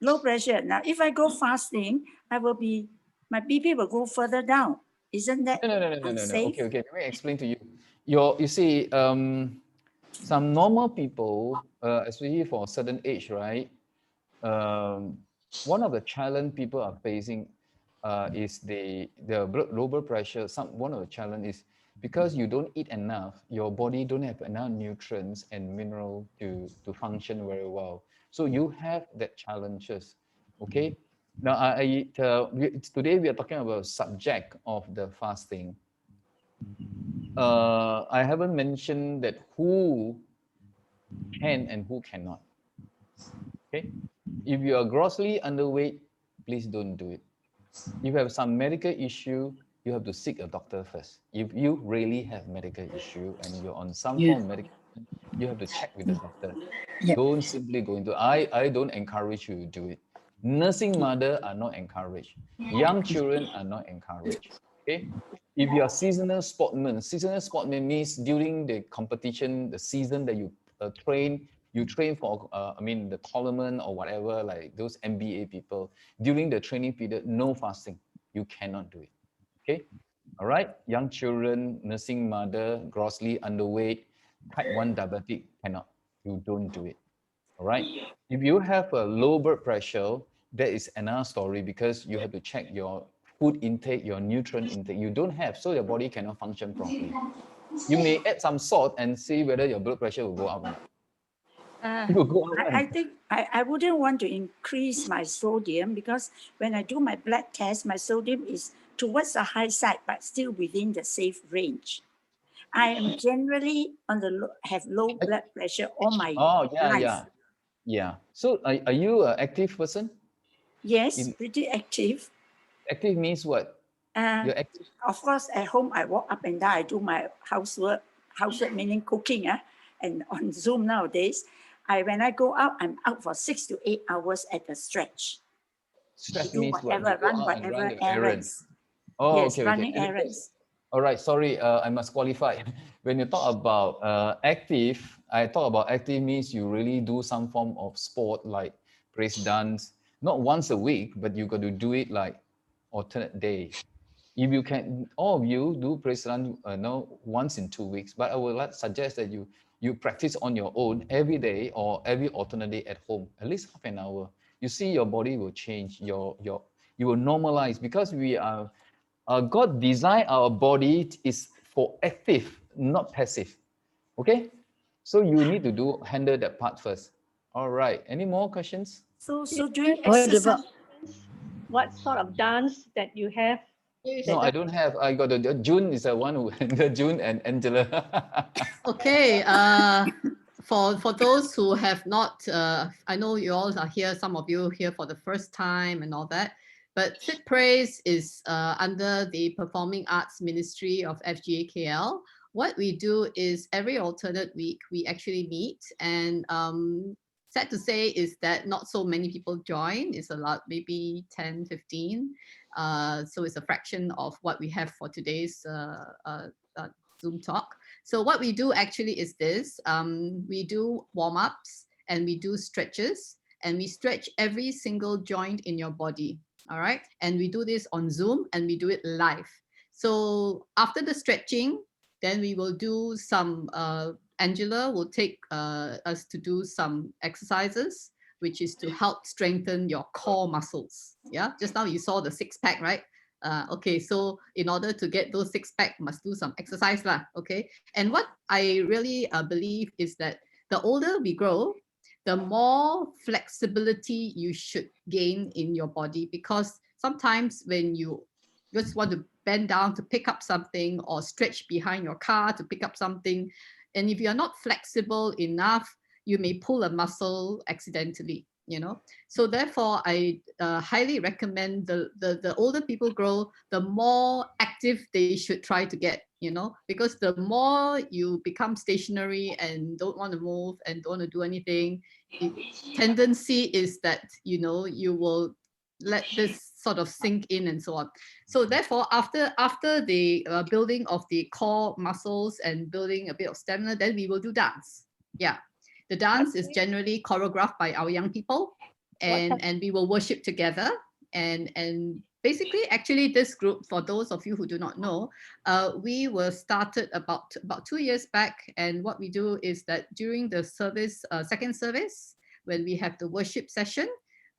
Speaker 8: Low pressure. Now, if I go fasting, my BP will go further down. Isn't that
Speaker 2: No.
Speaker 8: unsafe?
Speaker 2: Okay. Let me explain to you. You see, some normal people, especially for a certain age, right? One of the challenge people are facing is the low blood pressure. One of the challenge is because you don't eat enough, your body don't have enough nutrients and mineral to function very well. So you have that challenges. Okay. Now, today we are talking about subject of the fasting. I haven't mentioned that who can and who cannot. Okay, if you are grossly underweight, please don't do it. If you have some medical issue, you have to seek a doctor first. If you really have medical issue and you're on some form of medication, you have to check with the doctor. Don't simply go into. I don't encourage you to do it. Nursing mother are not encouraged. Young children are not encouraged. Okay. If you are seasonal sportsman means during the competition, the season that you train for, the tournament or whatever, like those NBA people, during the training period, no fasting. You cannot do it. Okay. All right. Young children, nursing mother, grossly underweight, type 1 diabetic, cannot. You don't do it. All right. If you have a low blood pressure, that is another story because you have to check your food intake, your nutrient intake. You don't have, so your body cannot function properly. You may add some salt and see whether your blood pressure will go up or not. It will go up.
Speaker 8: I think I wouldn't want to increase my sodium because when I do my blood test, my sodium is towards the high side, but still within the safe range. I am generally have low blood pressure all my life.
Speaker 2: Yeah. So are you an active person?
Speaker 8: Yes, pretty active.
Speaker 2: Active means what? You're active.
Speaker 8: Of course, at home, I walk up and down. I do my housework meaning cooking. And on Zoom nowadays, when I go out, I'm out for 6 to 8 hours at a stretch.
Speaker 2: Stretch
Speaker 8: do
Speaker 2: means what?
Speaker 8: whatever, run whatever errands.
Speaker 2: Oh,
Speaker 8: yes,
Speaker 2: okay,
Speaker 8: running
Speaker 2: okay.
Speaker 8: errands.
Speaker 2: All right, sorry, I must qualify. When you talk about active, I talk about active means you really do some form of sport like praise dance, not once a week, but you got to do it like alternate day. If you can, all of you do praise dance once in 2 weeks, but I would suggest that you practice on your own every day or every alternate day at home, at least half an hour. You see your body will change, you will normalize because we are, God designed our body is for active, not passive. Okay? So you need to handle that part first. All right. Any more questions?
Speaker 3: So doing
Speaker 7: What
Speaker 3: exercise,
Speaker 7: about
Speaker 3: what sort of dance that you have?
Speaker 2: No, I don't have. I got June is the one who June and Angela.
Speaker 1: Okay. For those who have not, I know you all are here. Some of you here for the first time and all that. But Fit Praise is under the Performing Arts Ministry of FGA KL. What we do is every alternate week we actually meet, and sad to say is that not so many people join. It's a lot, maybe 10, 15. So it's a fraction of what we have for today's Zoom talk. So what we do actually is this, we do warm-ups and we do stretches, and we stretch every single joint in your body. All right. And we do this on Zoom and we do it live. So after the stretching, then we will do some, Angela will take us to do some exercises, which is to help strengthen your core muscles. Yeah. Just now you saw the 6-pack, right? Okay, so in order to get those 6-pack, must do some exercise lah. Okay, and what I really believe is that the older we grow, the more flexibility you should gain in your body, because sometimes when you just want to bend down to pick up something or stretch behind your car to pick up something, and if you're not flexible enough, you may pull a muscle accidentally. So therefore I highly recommend the older people grow, the more active they should try to get, because the more you become stationary and don't want to move and don't want to do anything, tendency is that you will let this sort of sink in and so on. So therefore after the building of the core muscles and building a bit of stamina, then we will do dance. Yeah. The dance is generally choreographed by our young people, and we will worship together. And basically, actually, this group, for those of you who do not know, we were started about 2 years back. And what we do is that during the service, second service, when we have the worship session,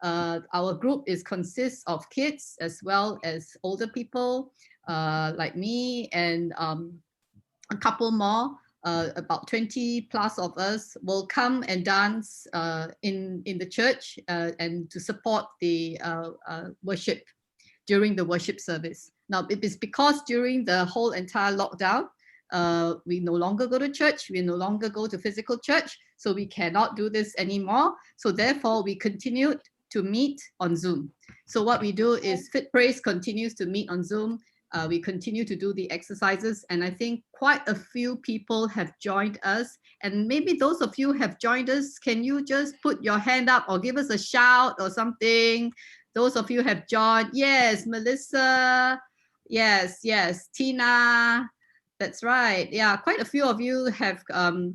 Speaker 1: our group consists of kids as well as older people like me and a couple more. About 20 plus of us will come and dance in the church and to support the worship during the worship service. Now, it is because during the whole entire lockdown, we no longer go to church, we no longer go to physical church, so we cannot do this anymore. So therefore, we continued to meet on Zoom. So what we do is Fit Praise continues to meet on Zoom. We continue to do the exercises, and I think quite a few people have joined us. And maybe those of you have joined us, can you just put your hand up or give us a shout or something? Those of you have joined. Yes, Melissa. Yes, Tina. That's right. Yeah, quite a few of you have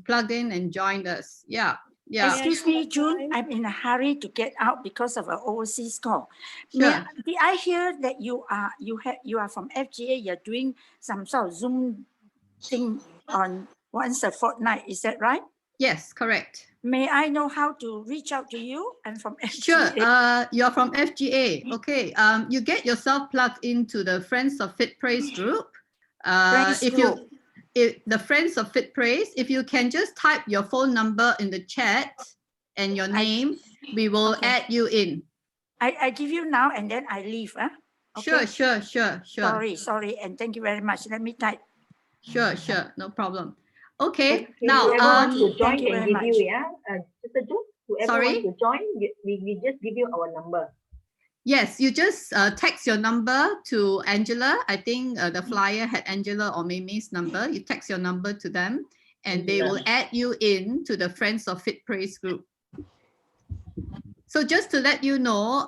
Speaker 1: plugged in and joined us. Yeah.
Speaker 8: Excuse me, June, I'm in a hurry to get out because of an overseas call.
Speaker 1: Sure.
Speaker 8: Did I hear that you are from FGA, you're doing some sort of Zoom thing on once a fortnight, is that right?
Speaker 1: Yes, correct.
Speaker 8: May I know how to reach out to you? I'm from FGA.
Speaker 1: Sure, you're from FGA. Okay, you get yourself plugged into the Friends of Fit Praise group. The Friends of Fit Praise, if you can just type your phone number in the chat and your name, we will add you in.
Speaker 8: I give you now and then I leave. Okay?
Speaker 1: Sure.
Speaker 8: Sorry, and thank you very much. Let me type.
Speaker 1: Sure, no problem. Okay,
Speaker 5: Okay,
Speaker 1: now,
Speaker 5: whoever wants to join
Speaker 8: Thank you
Speaker 5: can
Speaker 8: very
Speaker 5: give you,
Speaker 8: much.
Speaker 5: yeah. Sister Jo, whoever
Speaker 1: sorry?
Speaker 5: wants to join, we just give you our number.
Speaker 1: Yes, you just text your number to Angela. I think the flyer had Angela or Mimi's number. You text your number to them and they will add you in to the Friends of Fit Praise group. So just to let you know,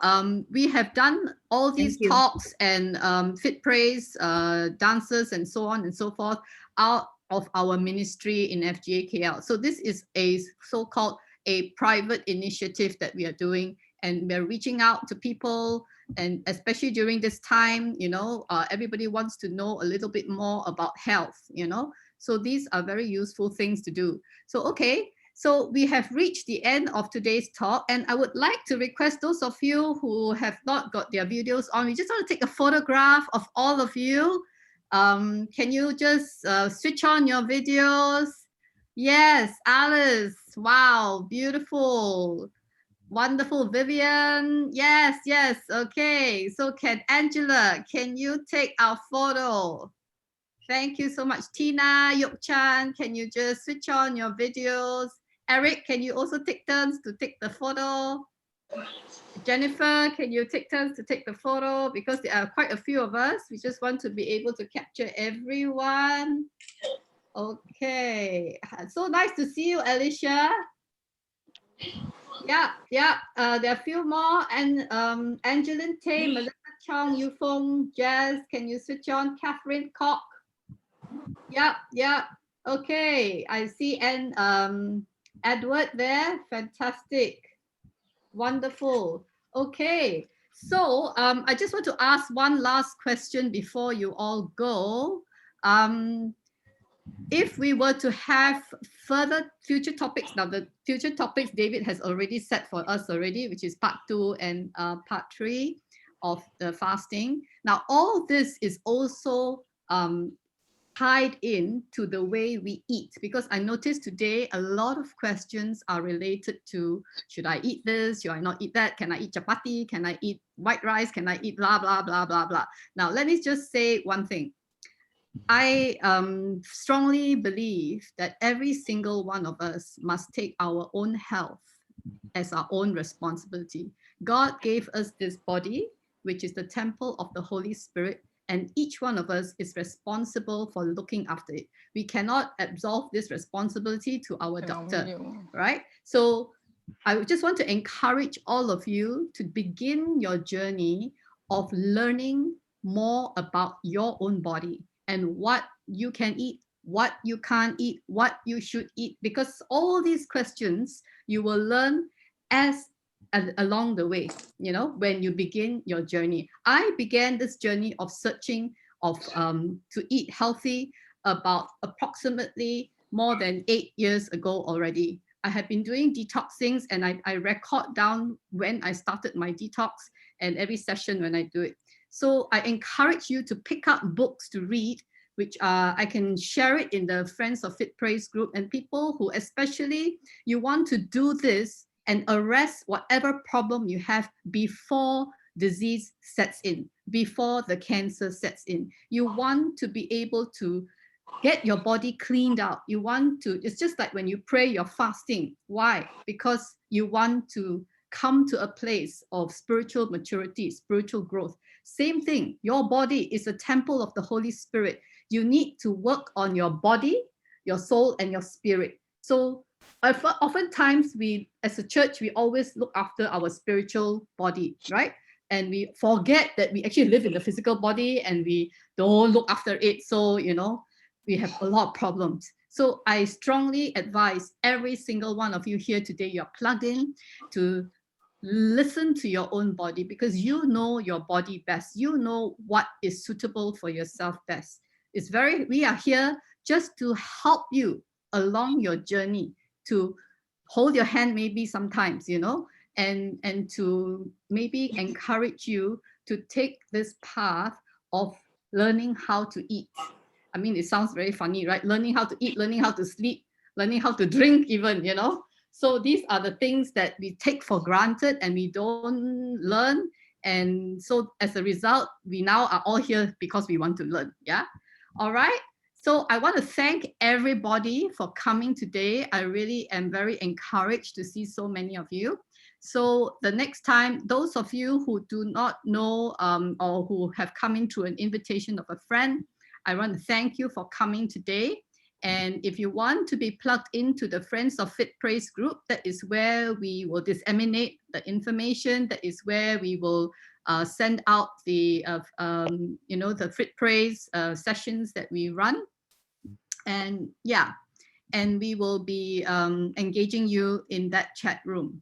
Speaker 1: we have done all these
Speaker 5: you.
Speaker 1: talks and Fit Praise dancers and so on and so forth out of our ministry in FGA KL. So this is a so-called a private initiative that we are doing, and we're reaching out to people, and especially during this time, you know, everybody wants to know a little bit more about health, you know. So these are very useful things to do. So, okay. So we have reached the end of today's talk, and I would like to request those of you who have not got their videos on, we just want to take a photograph of all of you. Can you just switch on your videos? Yes, Alice, wow, beautiful. Wonderful, Vivian. Yes, okay. So can Angela, can you take our photo? Thank you so much. Tina, Yuk-chan, can you just switch on your videos? Eric, can you also take turns to take the photo? Jennifer, can you take turns to take the photo? Because there are quite a few of us. We just want to be able to capture everyone. Okay. So nice to see you, Alicia. Yeah. There are a few more. And Angeline Tay, Melissa Chong, Yufeng, Jazz, can you switch on? Catherine Koch. Yeah. Okay, I see. And Edward there, fantastic, wonderful. Okay, so I just want to ask one last question before you all go. If we were to have further future topics, now the future topics David has already set for us already, which is part 2 and part 3 of the fasting. Now, all this is also tied in to the way we eat, because I noticed today a lot of questions are related to, should I eat this? Should I not eat that? Can I eat chapati? Can I eat white rice? Can I eat blah, blah, blah, blah, blah. Now, let me just say one thing. I strongly believe that every single one of us must take our own health as our own responsibility. God gave us this body, which is the temple of the Holy Spirit, and each one of us is responsible for looking after it. We cannot absolve this responsibility to our doctor, right? So I just want to encourage all of you to begin your journey of learning more about your own body and what you can eat, what you can't eat, what you should eat, because all these questions you will learn along the way, you know, when you begin your journey. I began this journey of searching of to eat healthy about approximately more than 8 years ago already. I have been doing detoxings, and I record down when I started my detox and every session when I do it. So I encourage you to pick up books to read, which I can share it in the Friends of Fit Praise group, and people who especially you want to do this and arrest whatever problem you have before disease sets in, before the cancer sets in. You want to be able to get your body cleaned out. You want to, it's just like when you pray, you're fasting. Why? Because you want to come to a place of spiritual maturity, spiritual growth. Same thing, your body is a temple of the Holy Spirit. You need to work on your body, your soul, and your spirit. So oftentimes we, as a church, we always look after our spiritual body, right? And we forget that we actually live in the physical body and we don't look after it. So, you know, we have a lot of problems. So I strongly advise every single one of you here today, you're plugged in to listen to your own body, because you know your body best. You know what is suitable for yourself best. We are here just to help you along your journey, to hold your hand maybe sometimes, you know, and to maybe encourage you to take this path of learning how to eat. I mean, it sounds very funny, right? Learning how to eat, learning how to sleep, learning how to drink even, you know. So these are the things that we take for granted and we don't learn. And so as a result, we now are all here because we want to learn. Yeah. All right. So I want to thank everybody for coming today. I really am very encouraged to see so many of you. So the next time, those of you who do not know or who have come into an invitation of a friend, I want to thank you for coming today. And if you want to be plugged into the Friends of Fit Praise group, that is where we will disseminate the information. That is where we will send out the, the Fit Praise sessions that we run. And yeah, and we will be engaging you in that chat room.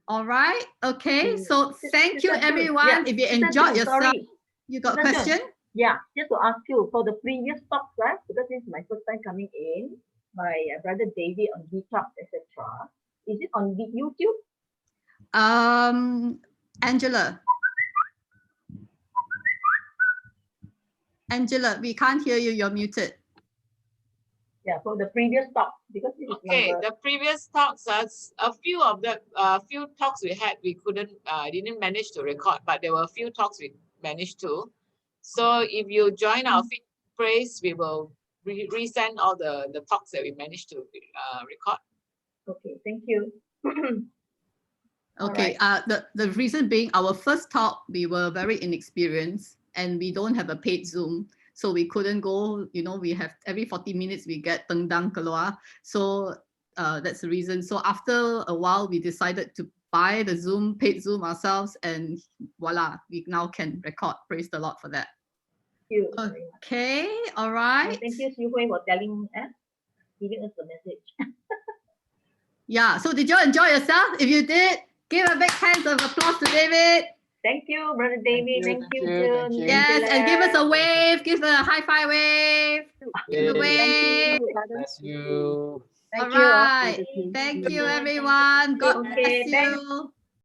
Speaker 1: All right. Okay. So thank you, everyone.
Speaker 5: Yeah.
Speaker 1: If you enjoyed yourself,
Speaker 5: sorry.
Speaker 1: you got a
Speaker 5: Sister
Speaker 1: question?
Speaker 5: Yeah, just to ask you for the previous talks, right? Because this is my first time coming in, my brother David on detox, etc. Is it on YouTube?
Speaker 1: Angela, we can't hear you. You're muted.
Speaker 5: Yeah, for the previous talk, because this is
Speaker 6: Okay,
Speaker 5: number...
Speaker 6: the previous talks, a few of the few talks we had, we didn't manage to record, but there were a few talks we managed to. So if you join our Fit Praise, we will resend all the talks that we managed to record.
Speaker 5: Okay, thank you.
Speaker 1: Okay, the reason being our first talk, we were very inexperienced and we don't have a paid Zoom. So we couldn't go, we have every 40 minutes we get tendang keluar. So that's the reason. So after a while, we decided to buy the paid Zoom ourselves, and voila, we now can record. Praise the Lord for that.
Speaker 5: Thank you.
Speaker 1: Okay, all right.
Speaker 5: And thank you, Siu Hui, for telling us, giving us the message.
Speaker 1: Yeah, so did you enjoy yourself? If you did, give a big hand of applause to David.
Speaker 5: Thank you, Brother David. Thank you, June.
Speaker 1: Yes, and give us a wave. Give a high five wave. Give a wave.
Speaker 2: Bless you.
Speaker 1: All right. Thank you, everyone. God bless you.